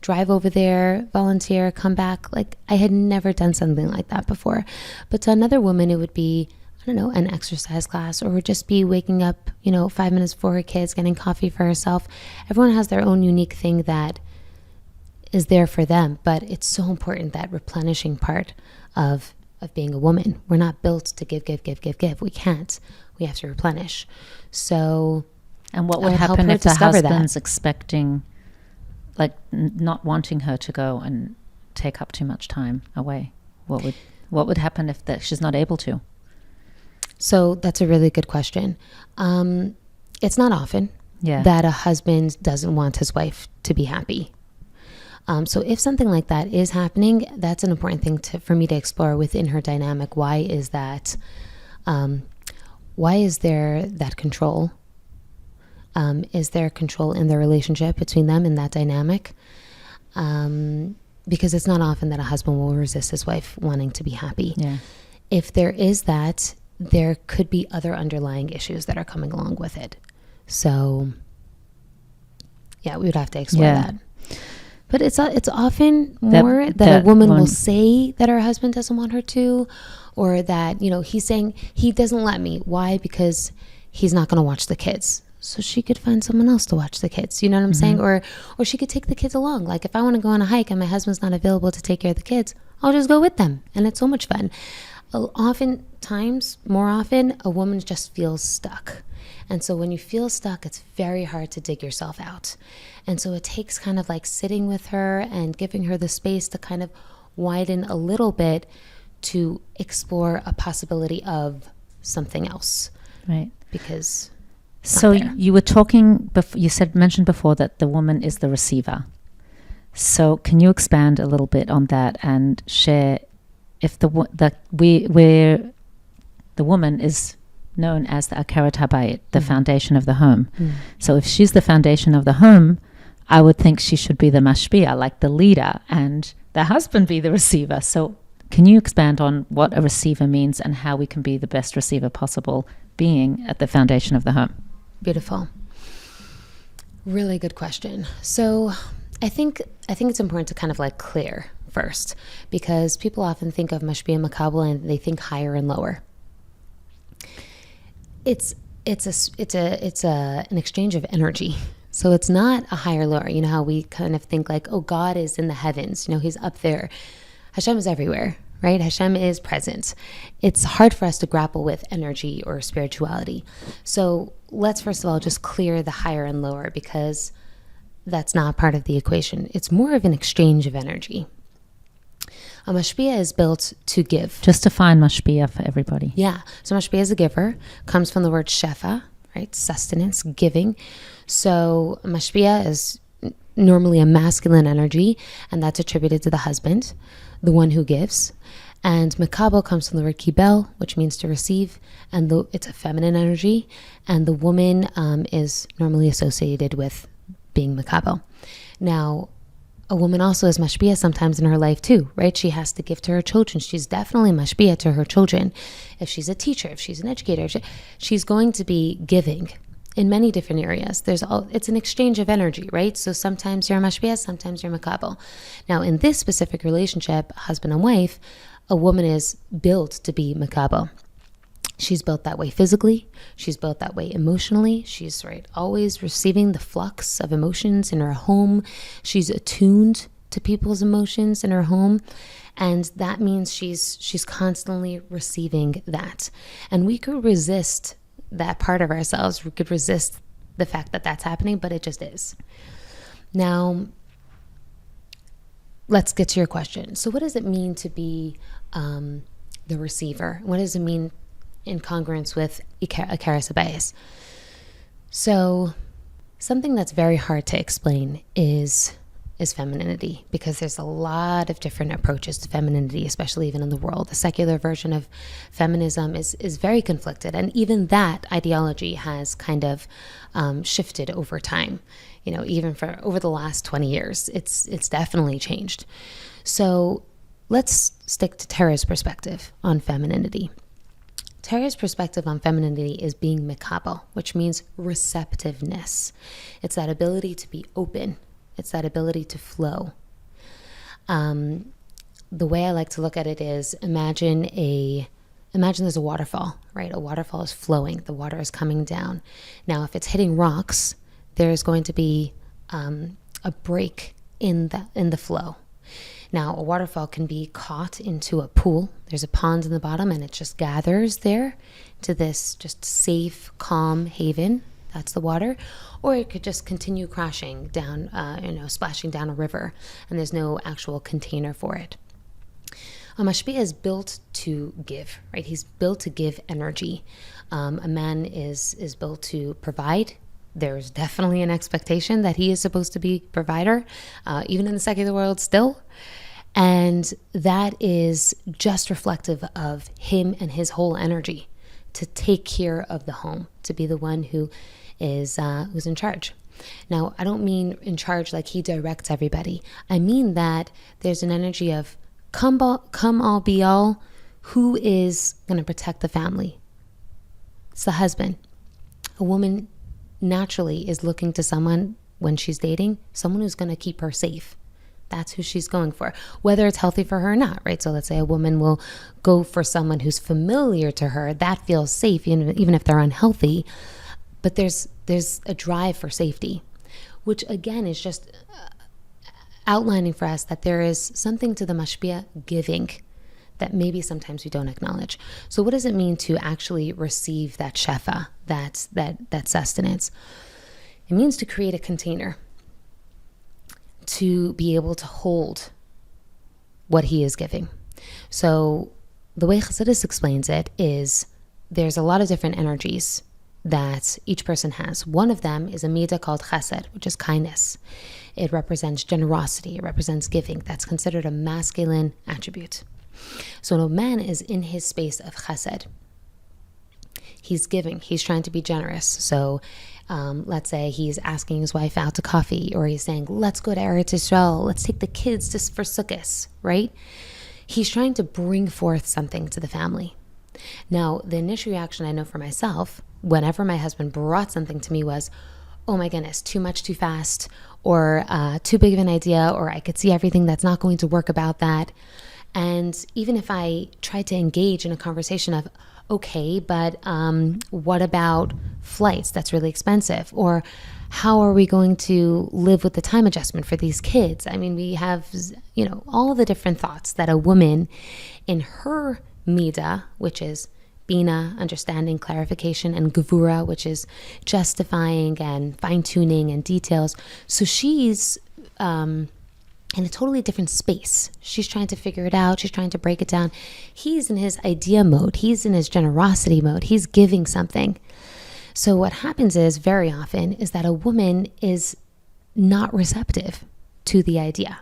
drive over there, volunteer, come back. Like I had never done something like that before. But to another woman, it would be, I don't know, an exercise class, or would just be waking up, 5 minutes before her kids, getting coffee for herself. Everyone has their own unique thing that is there for them. But it's so important, that replenishing part of being a woman. We're not built to give. We can't. We have to replenish. So, and what would happen if the husband's expecting, like not wanting her to go and take up too much time away? What would happen if she's not able to? So that's a really good question. It's not often that a husband doesn't want his wife to be happy. So if something like that is happening, that's an important thing for me to explore within her dynamic. Why is that? Why is there that control? Is there control in the relationship between them in that dynamic? Because it's not often that a husband will resist his wife wanting to be happy. Yeah. If there is that, there could be other underlying issues that are coming along with it. So Yeah, we would have to explore Yeah. that. But it's often more that a woman will say that her husband doesn't want her to, or that, he's saying he doesn't let me. Why? Because he's not going to watch the kids. So she could find someone else to watch the kids. You know what I'm saying? Or she could take the kids along. Like if I want to go on a hike and my husband's not available to take care of the kids, I'll just go with them. And it's so much fun. More often, a woman just feels stuck. And so when you feel stuck, it's very hard to dig yourself out. And so it takes kind of like sitting with her and giving her the space to kind of widen a little bit to explore a possibility of something else. Right. Because so you were mentioned before that the woman is the receiver. So can you expand a little bit on that and share if the woman is known as the Akarat Habayit, the foundation of the home. So if she's the foundation of the home, I would think she should be the mashpia, like the leader, and the husband be the receiver. So can you expand on what a receiver means and how we can be the best receiver possible being at the foundation of the home? Beautiful. Really good question. So I think it's important to kind of like clear first, because people often think of mashpia makabel and they think higher and lower. It's an exchange of energy. So it's not a higher lower. You know how we kind of think like, oh, God is in the heavens. He's up there. Hashem is everywhere, right? Hashem is present. It's hard for us to grapple with energy or spirituality. So let's first of all just clear the higher and lower, because that's not part of the equation. It's more of an exchange of energy. A mashpia is built to give. Just define mashpia for everybody. Yeah. So mashpia is a giver, comes from the word shefa, right? Sustenance, giving. So mashpia is normally a masculine energy, and that's attributed to the husband, the one who gives. And makabel comes from the word kibel, which means to receive, and it's a feminine energy, and the woman is normally associated with being makabel. Now, a woman also is mashpia sometimes in her life too, right? She has to give to her children. She's definitely mashpia to her children. If she's a teacher, if she's an educator, she's going to be giving in many different areas. It's an exchange of energy, right? So sometimes you're a mashpia, sometimes you're makabel. Now, in this specific relationship, husband and wife, a woman is built to be makabel. She's built that way physically. She's built that way emotionally. She's always receiving the flux of emotions in her home. She's attuned to people's emotions in her home. And that means she's constantly receiving that. And we could resist that part of ourselves. We could resist the fact that that's happening, but it just is. Now, let's get to your question. So what does it mean to be the receiver? What does it mean in congruence with Akarat Habayit? So something that's very hard to explain is femininity, because there's a lot of different approaches to femininity, especially even in the world. The secular version of feminism is very conflicted, and even that ideology has kind of shifted over time. Even for over the last 20 years, it's definitely changed. So let's stick to Torah's perspective on femininity. Torah's perspective on femininity is being makabel, which means receptiveness. It's that ability to be open. It's that ability to flow. The way I like to look at it is imagine there's a waterfall, right? A waterfall is flowing. The water is coming down. Now, if it's hitting rocks, there's going to be a break in the flow. Now, a waterfall can be caught into a pool. There's a pond in the bottom, and it just gathers there to this just safe, calm haven. That's the water. Or it could just continue crashing down, splashing down a river, and there's no actual container for it. A mashpia is built to give, right? He's built to give energy. A man is built to provide. There's definitely an expectation that he is supposed to be provider, even in the secular world still. And that is just reflective of him and his whole energy to take care of the home, to be the one who is who's in charge. Now, I don't mean in charge like he directs everybody. I mean that there's an energy of come all be all. Who is going to protect the family? It's the husband. A woman naturally is looking to someone when she's dating? Someone who's going to keep her safe. That's who she's going for, whether it's healthy for her or not, right? So let's say a woman will go for someone who's familiar to her. That feels safe, even if they're unhealthy. But there's a drive for safety, which again is just outlining for us that there is something to the mashpia giving that maybe sometimes we don't acknowledge. So what does it mean to actually receive that shefa, that sustenance? It means to create a container, to be able to hold what he is giving. So the way Chassidus explains it is there's a lot of different energies that each person has. One of them is a midah called chesed, which is kindness. It represents generosity. It represents giving. That's considered a masculine attribute. So when a man is in his space of chesed, he's giving. He's trying to be generous. So let's say he's asking his wife out to coffee, or he's saying, let's go to Eretz Yisrael. Let's take the kids just for sukkahs, right? He's trying to bring forth something to the family. Now, the initial reaction I know for myself, whenever my husband brought something to me was, oh my goodness, too much, too fast, or too big of an idea, or I could see everything that's not going to work about that. And even if I tried to engage in a conversation of, okay, but what about flights? That's really expensive. Or how are we going to live with the time adjustment for these kids? I mean, we have, all the different thoughts that a woman in her midah, which is bina, understanding, clarification, and gevura, which is justifying and fine-tuning and details. So she's in a totally different space. She's trying to figure it out. She's trying to break it down. He's in his idea mode. He's in his generosity mode. He's giving something. So what happens is very often is that a woman is not receptive to the idea,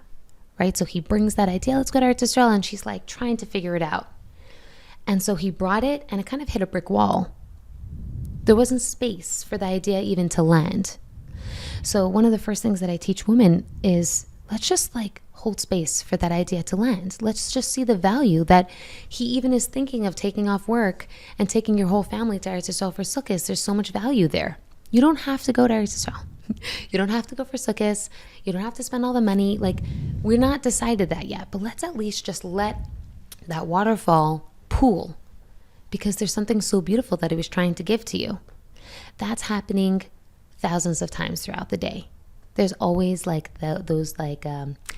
right? So he brings that idea, let's go to Eretz Yisrael, and she's like trying to figure it out. And so he brought it and it kind of hit a brick wall. There wasn't space for the idea even to land. So one of the first things that I teach women is let's just hold space for that idea to land. Let's just see the value that he even is thinking of taking off work and taking your whole family to Eretz Yisrael for sukkahs. There's so much value there. You don't have to go to Eretz Yisrael. You don't have to go for sukkahs. You don't have to spend all the money. We're not decided that yet, but let's at least just let that waterfall pool, because there's something so beautiful that he was trying to give to you. That's happening thousands of times throughout the day. There's always those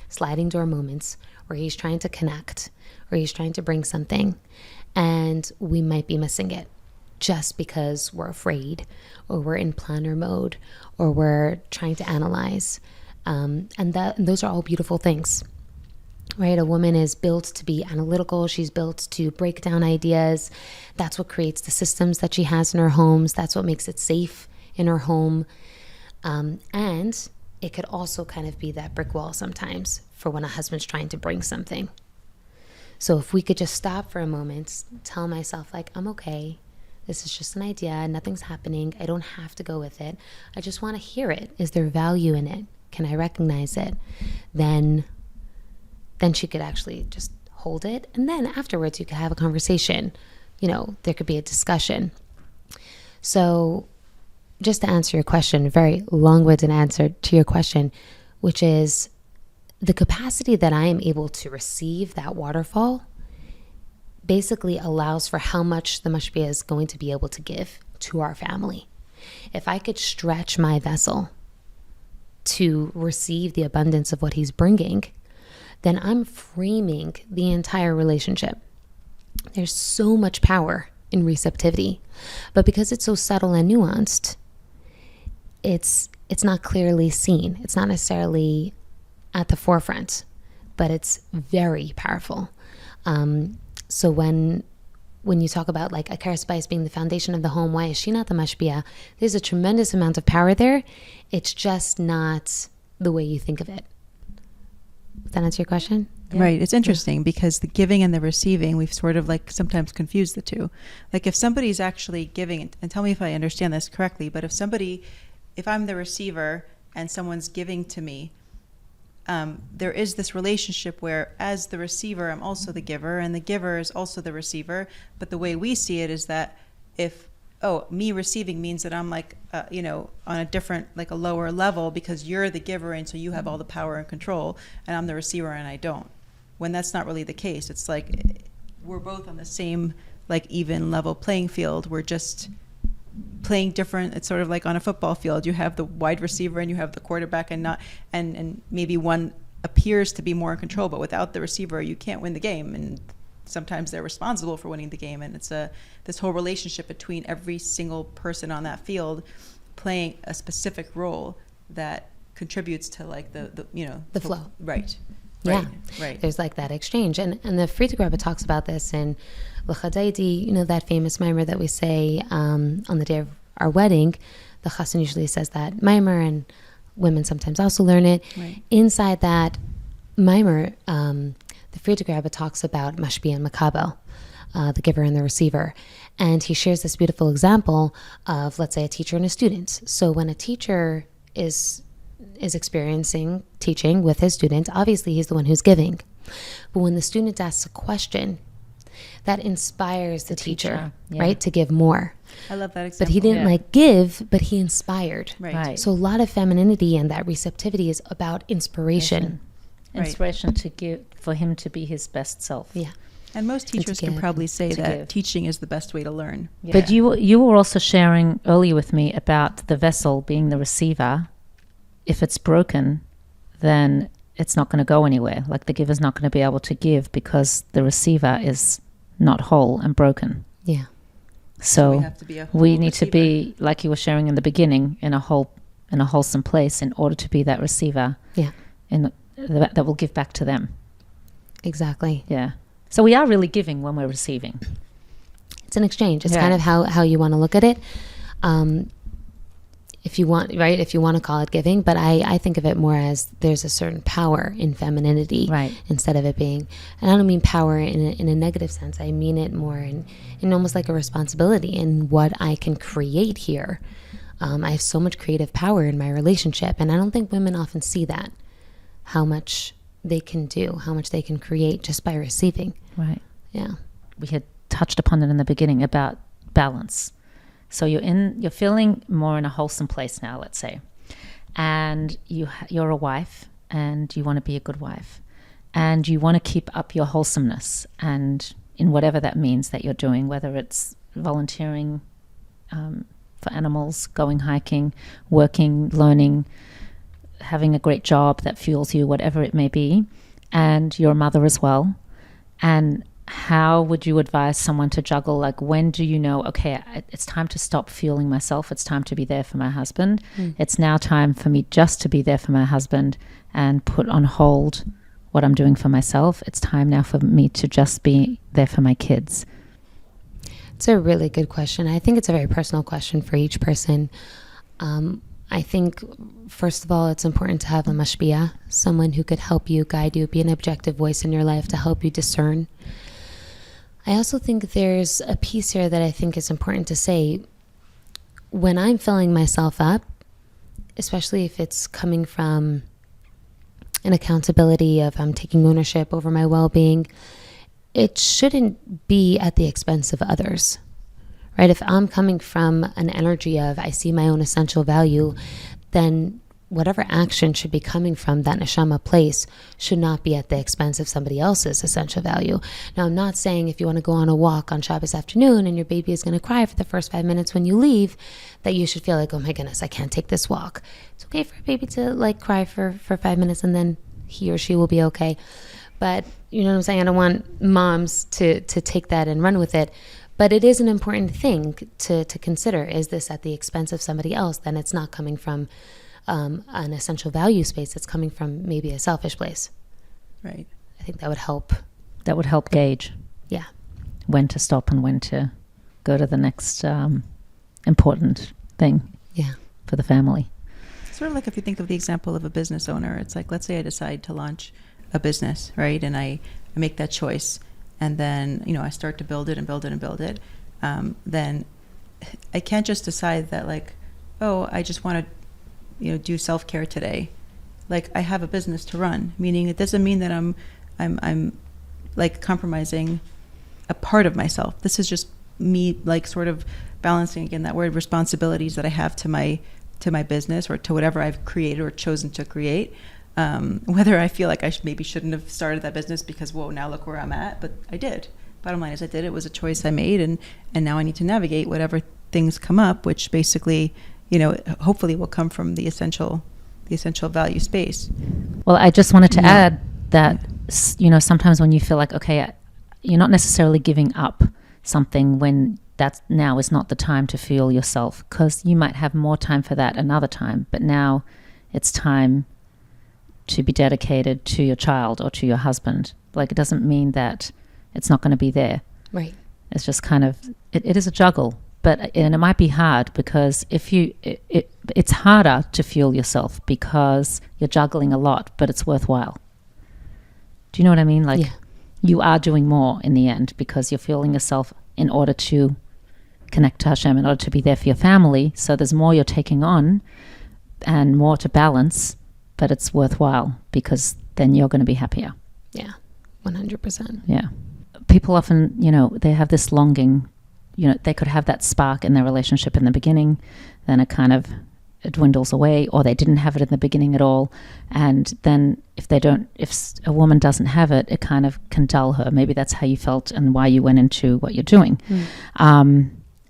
sliding door moments where he's trying to connect, or he's trying to bring something, and we might be missing it just because we're afraid, or we're in planner mode, or we're trying to analyze. And those are all beautiful things. Right? A woman is built to be analytical. She's built to break down ideas. That's what creates the systems that she has in her homes. That's what makes it safe in her home. And it could also kind of be that brick wall sometimes for when a husband's trying to bring something. So if we could just stop for a moment, tell myself I'm okay. This is just an idea. Nothing's happening. I don't have to go with it. I just want to hear it. Is there value in it? Can I recognize it? Then she could actually just hold it. And then afterwards, you could have a conversation. There could be a discussion. So just to answer your question, a very long-winded answer to your question, which is the capacity that I am able to receive that waterfall basically allows for how much the mashpia is going to be able to give to our family. If I could stretch my vessel to receive the abundance of what he's bringing, then I'm framing the entire relationship. There's so much power in receptivity, but because it's so subtle and nuanced, it's not clearly seen. It's not necessarily at the forefront, but it's very powerful. So when you talk about a Akar Spice being the foundation of the home, why is she not the mashpia? There's a tremendous amount of power there. It's just not the way you think of it. Does that answer your question? Yeah. Right. It's interesting because the giving and the receiving, we've sort of sometimes confused the two. If somebody's actually giving, and tell me if I understand this correctly, but if I'm the receiver and someone's giving to me, there is this relationship where as the receiver, I'm also the giver, and the giver is also the receiver. But the way we see it is that if oh, me receiving means that I'm like, on a different, like a lower level because you're the giver and so you have all the power and control and I'm the receiver and I don't. When that's not really the case. It's like we're both on the same like even level playing field. We're just playing different. It's sort of like on a football field. You have the wide receiver and you have the quarterback and maybe one appears to be more in control, but without the receiver, you can't win the game. And sometimes they're responsible for winning the game. And it's this whole relationship between every single person on that field playing a specific role that contributes to like the flow. Right. Yeah. Right. There's like that exchange. And the Rivkah Eda talks about this in Rivkah Eda, that famous mimer that we say on the day of our wedding. The chassan usually says that mimer, and women sometimes also learn it. Right. Inside that mimer, the Rivkah Eda talks about mashpia and makabel, the giver and the receiver. And he shares this beautiful example of, let's say, a teacher and a student. So when a teacher is experiencing teaching with his student, obviously he's the one who's giving. But when the student asks a question, that inspires the teacher, right, to give more. I love that example. But he didn't give, but he inspired. Right. So a lot of femininity and that receptivity is about inspiration. Inspiration to give, for him to be his best self. Yeah. And most teachers can probably say that teaching is the best way to learn. Yeah. But you were also sharing earlier with me about the vessel being the receiver. If it's broken, then it's not going to go anywhere. Like the giver's not going to be able to give because the receiver is not whole and broken. Yeah. So we need receiver. to be, like you were sharing in the beginning, in a wholesome place in order to be that receiver. Yeah. And that will give back to them. Exactly. Yeah. So we are really giving when we're receiving. It's an exchange. It's kind of how you want to look at it. If you want to call it giving, but I think of it more as there's a certain power in femininity, right, instead of it being, and I don't mean power in a negative sense. I mean it more in almost like a responsibility in what I can create here. I have so much creative power in my relationship, and I don't think women often see that, how much they can do, how much they can create just by receiving. Right. Yeah. We had touched upon it in the beginning about balance. So you're feeling more in a wholesome place now, let's say, and you're a wife and you want to be a good wife and you want to keep up your wholesomeness, and in whatever that means that you're doing, whether it's volunteering for animals, going hiking, working, learning, having a great job that fuels you, whatever it may be, and you're a mother as well. And how would you advise someone to juggle, like, when do you know, okay, it's time to stop fueling myself, it's time to be there for my husband, it's now time for me just to be there for my husband and put on hold what I'm doing for myself, it's time now for me to just be there for my kids? It's a really good question. I think it's a very personal question for each person. I think, first of all, it's important to have a mashpia, someone who could help you, guide you, be an objective voice in your life to help you discern. I also think there's a piece here that I think is important to say. When I'm filling myself up, especially if it's coming from an accountability of I'm taking ownership over my well-being, it shouldn't be at the expense of others, right? If I'm coming from an energy of I see my own essential value, then whatever action should be coming from that neshama place should not be at the expense of somebody else's essential value. Now, I'm not saying if you want to go on a walk on Shabbos afternoon and your baby is going to cry for the first 5 minutes when you leave, that you should feel like, oh my goodness, I can't take this walk. It's okay for a baby to cry for 5 minutes and then he or she will be okay. But you know what I'm saying? I don't want moms to take that and run with it. But it is an important thing to consider. Is this at the expense of somebody else? Then it's not coming from an essential value space. It's coming from maybe a selfish place. Right. I think that would help. That would help gauge. Yeah. When to stop and when to go to the next important thing. Yeah. For the family. Sort of like if you think of the example of a business owner, it's like, let's say I decide to launch a business, right? And I make that choice. And then, I start to build it and build it and build it. Then I can't just decide that I just want to, do self-care today. Like, I have a business to run, meaning it doesn't mean that I'm like compromising a part of myself. This is just me like sort of balancing, again, that word, responsibilities that I have to my business or to whatever I've created or chosen to create. Whether I feel like I shouldn't have started that business because, whoa, now look where I'm at, but I did. Bottom line is I did. It was a choice I made, and now I need to navigate whatever things come up, which basically, hopefully will come from the essential value space. Well, I just wanted to add that, sometimes when you feel like, okay, you're not necessarily giving up something when that now is not the time to fuel yourself, because you might have more time for that another time, but now it's time to be dedicated to your child or to your husband. Like, it doesn't mean that it's not going to be there. Right. It's just kind of, it is a juggle, and it might be hard because it's harder to fuel yourself because you're juggling a lot, but it's worthwhile. Do you know what I mean? Like, you are doing more in the end because you're fueling yourself in order to connect to Hashem, in order to be there for your family. So there's more you're taking on and more to balance, but it's worthwhile because then you're going to be happier. Yeah, 100%. Yeah. People often, they have this longing, they could have that spark in their relationship in the beginning, then it dwindles away, or they didn't have it in the beginning at all. And then if a woman doesn't have it, it kind of can dull her. Maybe that's how you felt and why you went into what you're doing.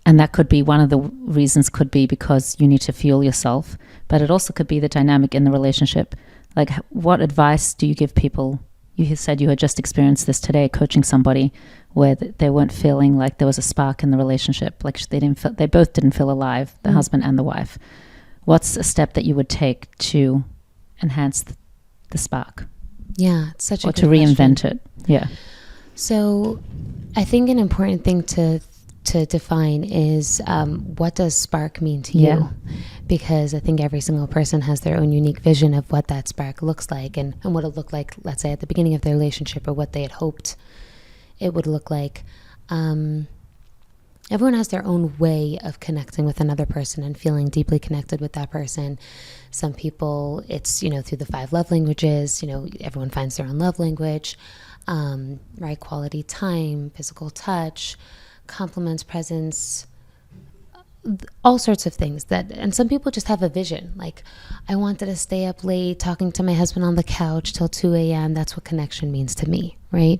And that could be one of the reasons, could be because you need to fuel yourself, but it also could be the dynamic in the relationship. Like, what advice do you give people? You said you had just experienced this today, coaching somebody where they weren't feeling like there was a spark in the relationship. Like, they both didn't feel alive, the husband and the wife. What's a step that you would take to enhance the spark? Yeah, it's such a good question. Or to reinvent it. Yeah. So I think an important thing to define is what does spark mean to you? Because I think every single person has their own unique vision of what that spark looks like and what it looked like, let's say, at the beginning of their relationship, or what they had hoped it would look like. Everyone has their own way of connecting with another person and feeling deeply connected with that person. Some people, it's, through the 5 love languages, everyone finds their own love language, right? Quality time, physical touch, compliments, presence, all sorts of things and some people just have a vision. Like, I wanted to stay up late talking to my husband on the couch till 2 a.m. That's what connection means to me, right?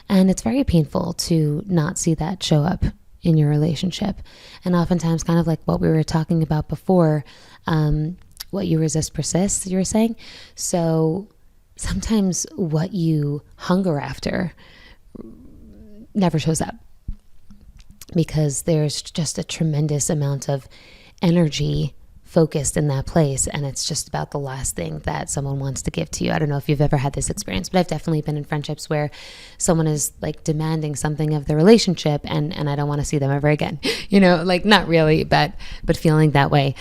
And it's very painful to not see that show up in your relationship. And oftentimes, kind of like what we were talking about before, what you resist persists, you were saying. So sometimes what you hunger after never shows up, because there's just a tremendous amount of energy focused in that place, and it's just about the last thing that someone wants to give to you. I don't know if you've ever had this experience, but I've definitely been in friendships where someone is like demanding something of the relationship, and I don't want to see them ever again. Like, not really, but feeling that way,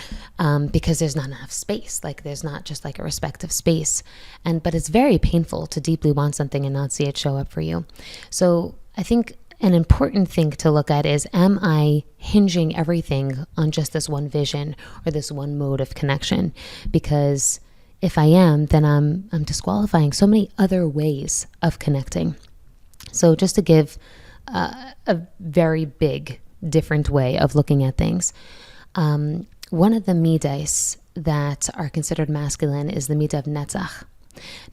because there's not enough space. Like, there's not just like a respect of space, but it's very painful to deeply want something and not see it show up for you. So I think an important thing to look at is, am I hinging everything on just this one vision or this one mode of connection? Because if I am, then I'm disqualifying so many other ways of connecting. So just to give a very big, different way of looking at things, one of the midas that are considered masculine is the midah of netzach.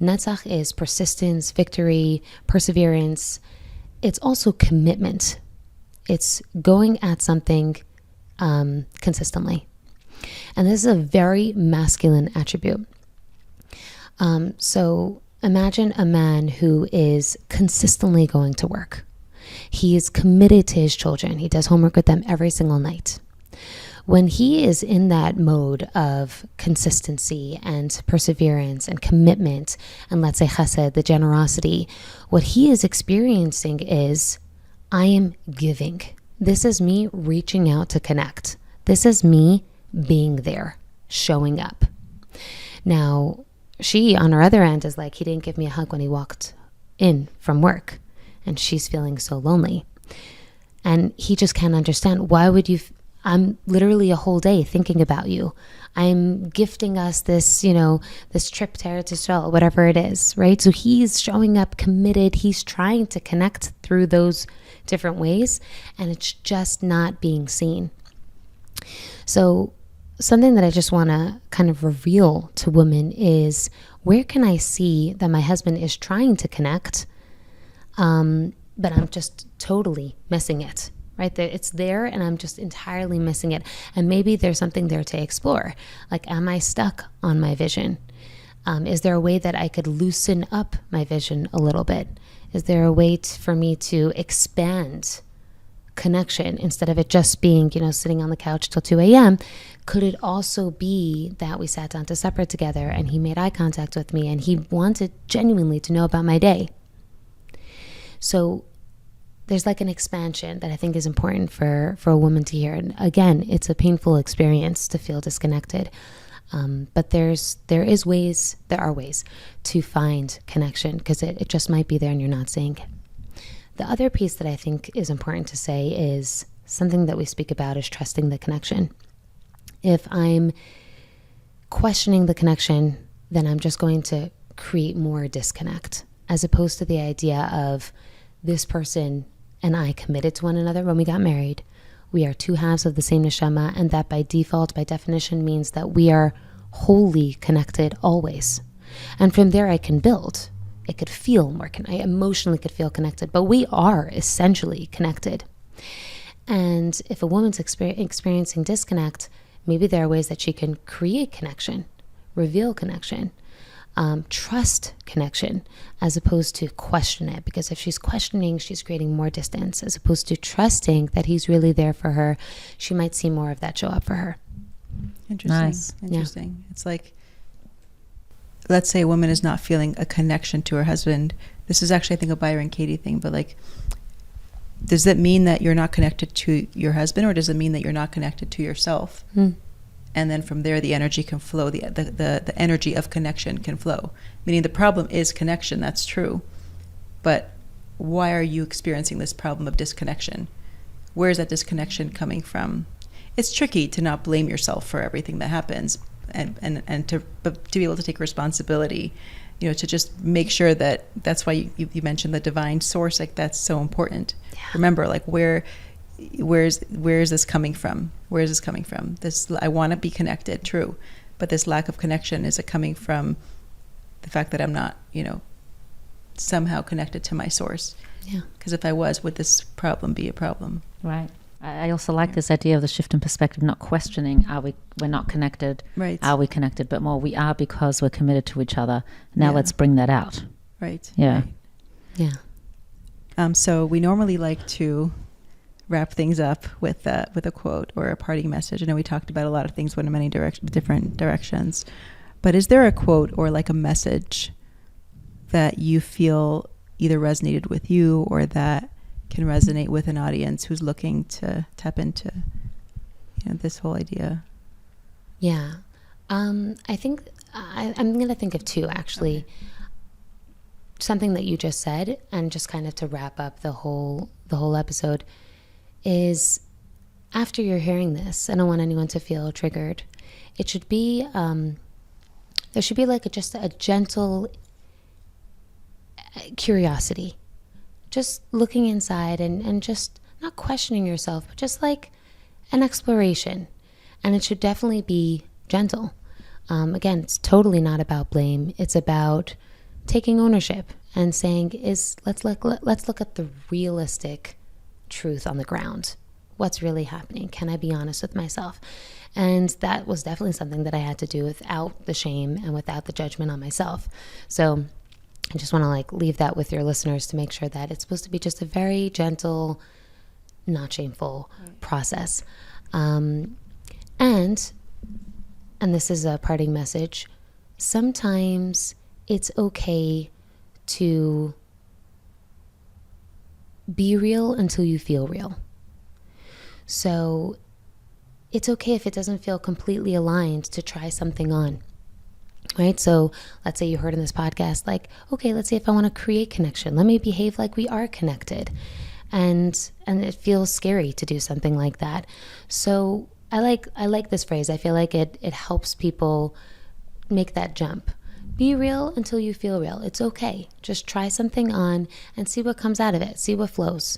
Netzach is persistence, victory, perseverance. It's also commitment. It's going at something consistently. And this is a very masculine attribute. So imagine a man who is consistently going to work. He is committed to his children. He does homework with them every single night. When he is in that mode of consistency and perseverance and commitment, and let's say chesed, the generosity, what he is experiencing is, I am giving. This is me reaching out to connect. This is me being there, showing up. Now, she, on her other end, is like, he didn't give me a hug when he walked in from work, and she's feeling so lonely. And he just can't understand, why would you... I'm literally a whole day thinking about you. I'm gifting us this, this trip to Eretz Yisrael, whatever it is, right? So he's showing up committed. He's trying to connect through those different ways, and it's just not being seen. So something that I just want to kind of reveal to women is, where can I see that my husband is trying to connect, but I'm just totally missing it, right? There, it's there and I'm just entirely missing it. And maybe there's something there to explore. Like, am I stuck on my vision? Is there a way that I could loosen up my vision a little bit? Is there a way for me to expand connection instead of it just being, sitting on the couch till 2 a.m.? Could it also be that we sat down to supper together and he made eye contact with me and he wanted genuinely to know about my day? So there's like an expansion that I think is important for a woman to hear. And again, it's a painful experience to feel disconnected. But there are ways to find connection, because it just might be there and you're not seeing it. The other piece that I think is important to say is something that we speak about is trusting the connection. If I'm questioning the connection, then I'm just going to create more disconnect, as opposed to the idea of this person and I committed to one another when we got married. We are two halves of the same neshama, and that by default, by definition, means that we are wholly connected always. And from there I can build. It could feel more, I emotionally could feel connected, but we are essentially connected. And if a woman's experiencing disconnect, maybe there are ways that she can create connection, reveal connection, trust connection, as opposed to question it. Because if she's questioning, she's creating more distance. As opposed to trusting that he's really there for her, she might see more of that show up for her. Interesting. Yeah. It's like, let's say a woman is not feeling a connection to her husband. This is actually, I think, a Byron Katie thing, but like, does that mean that you're not connected to your husband, or does it mean that you're not connected to yourself? And then from there, the energy can flow. The energy of connection can flow. Meaning the problem is connection. That's true. But why are you experiencing this problem of disconnection? Where is that disconnection coming from? It's tricky to not blame yourself for everything that happens, and to be able to take responsibility. To just make sure that that's why you mentioned the divine source. Like, that's so important. Yeah. Remember, like, where is this coming from? Where is this coming from? This, I want to be connected, true, but this lack of connection, is it coming from the fact that I'm not, somehow connected to my source? Yeah. Because if I was, would this problem be a problem? Right. I also like this idea of the shift in perspective, not questioning, we're not connected, right? Are we connected? But more, we are, because we're committed to each other. Now let's bring that out. Right. Yeah. Right. Yeah. So we normally like to wrap things up with a quote or a parting message. I know we talked about a lot of things, went in many different directions, but is there a quote or like a message that you feel either resonated with you or that can resonate with an audience who's looking to tap into, this whole idea? Yeah. I think I'm going to think of two, actually. Okay. Something that you just said, and just kind of to wrap up the whole episode, is after you're hearing this, I don't want anyone to feel triggered. It should be, there should be like just a gentle curiosity. Just looking inside and just not questioning yourself, but just like an exploration. And it should definitely be gentle. Again, it's totally not about blame. It's about taking ownership and saying, let's look at the realistic truth on the ground. What's really happening? Can I be honest with myself? And that was definitely something that I had to do without the shame and without the judgment on myself. So I just want to leave that with your listeners to make sure that it's supposed to be just a very gentle, not shameful process. And this is a parting message. Sometimes it's okay to be real until you feel real. So it's okay if it doesn't feel completely aligned to try something on. Right? So let's say you heard in this podcast, okay, let's see if I want to create connection. Let me behave like we are connected. and it feels scary to do something like that. So I like this phrase. I feel like it helps people make that jump. Be real until you feel real. It's okay. Just try something on and see what comes out of it. See what flows.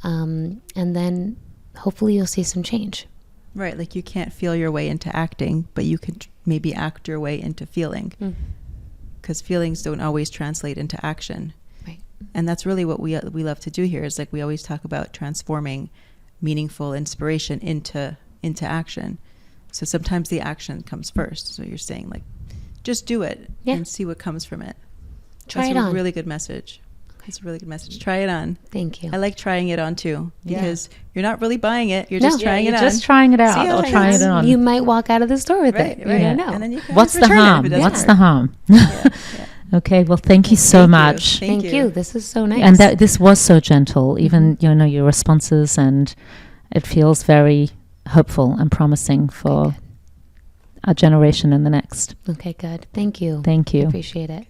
And then hopefully you'll see some change. Right. Like you can't feel your way into acting, but you can maybe act your way into feeling. Because feelings don't always translate into action. Right. And that's really what we love to do here, is like we always talk about transforming meaningful inspiration into action. So sometimes the action comes first. So you're saying like, just do it and see what comes from it. Try it That's on. a really good message. It's a really good message. Try it on. Thank you. I like trying it on too, because you're not really buying it. You're just trying it on. Just trying it out or trying it on. You might walk out of the store with it. Right. You don't know. And then you can What's the return it if harm? it doesn't What's work. the harm? Okay, well, thank you so much. Thank Thank you. you. This is so nice. And this was so gentle, even, your responses, and it feels very hopeful and promising for our generation and the next. Okay, good. Thank you. Thank I you. appreciate it.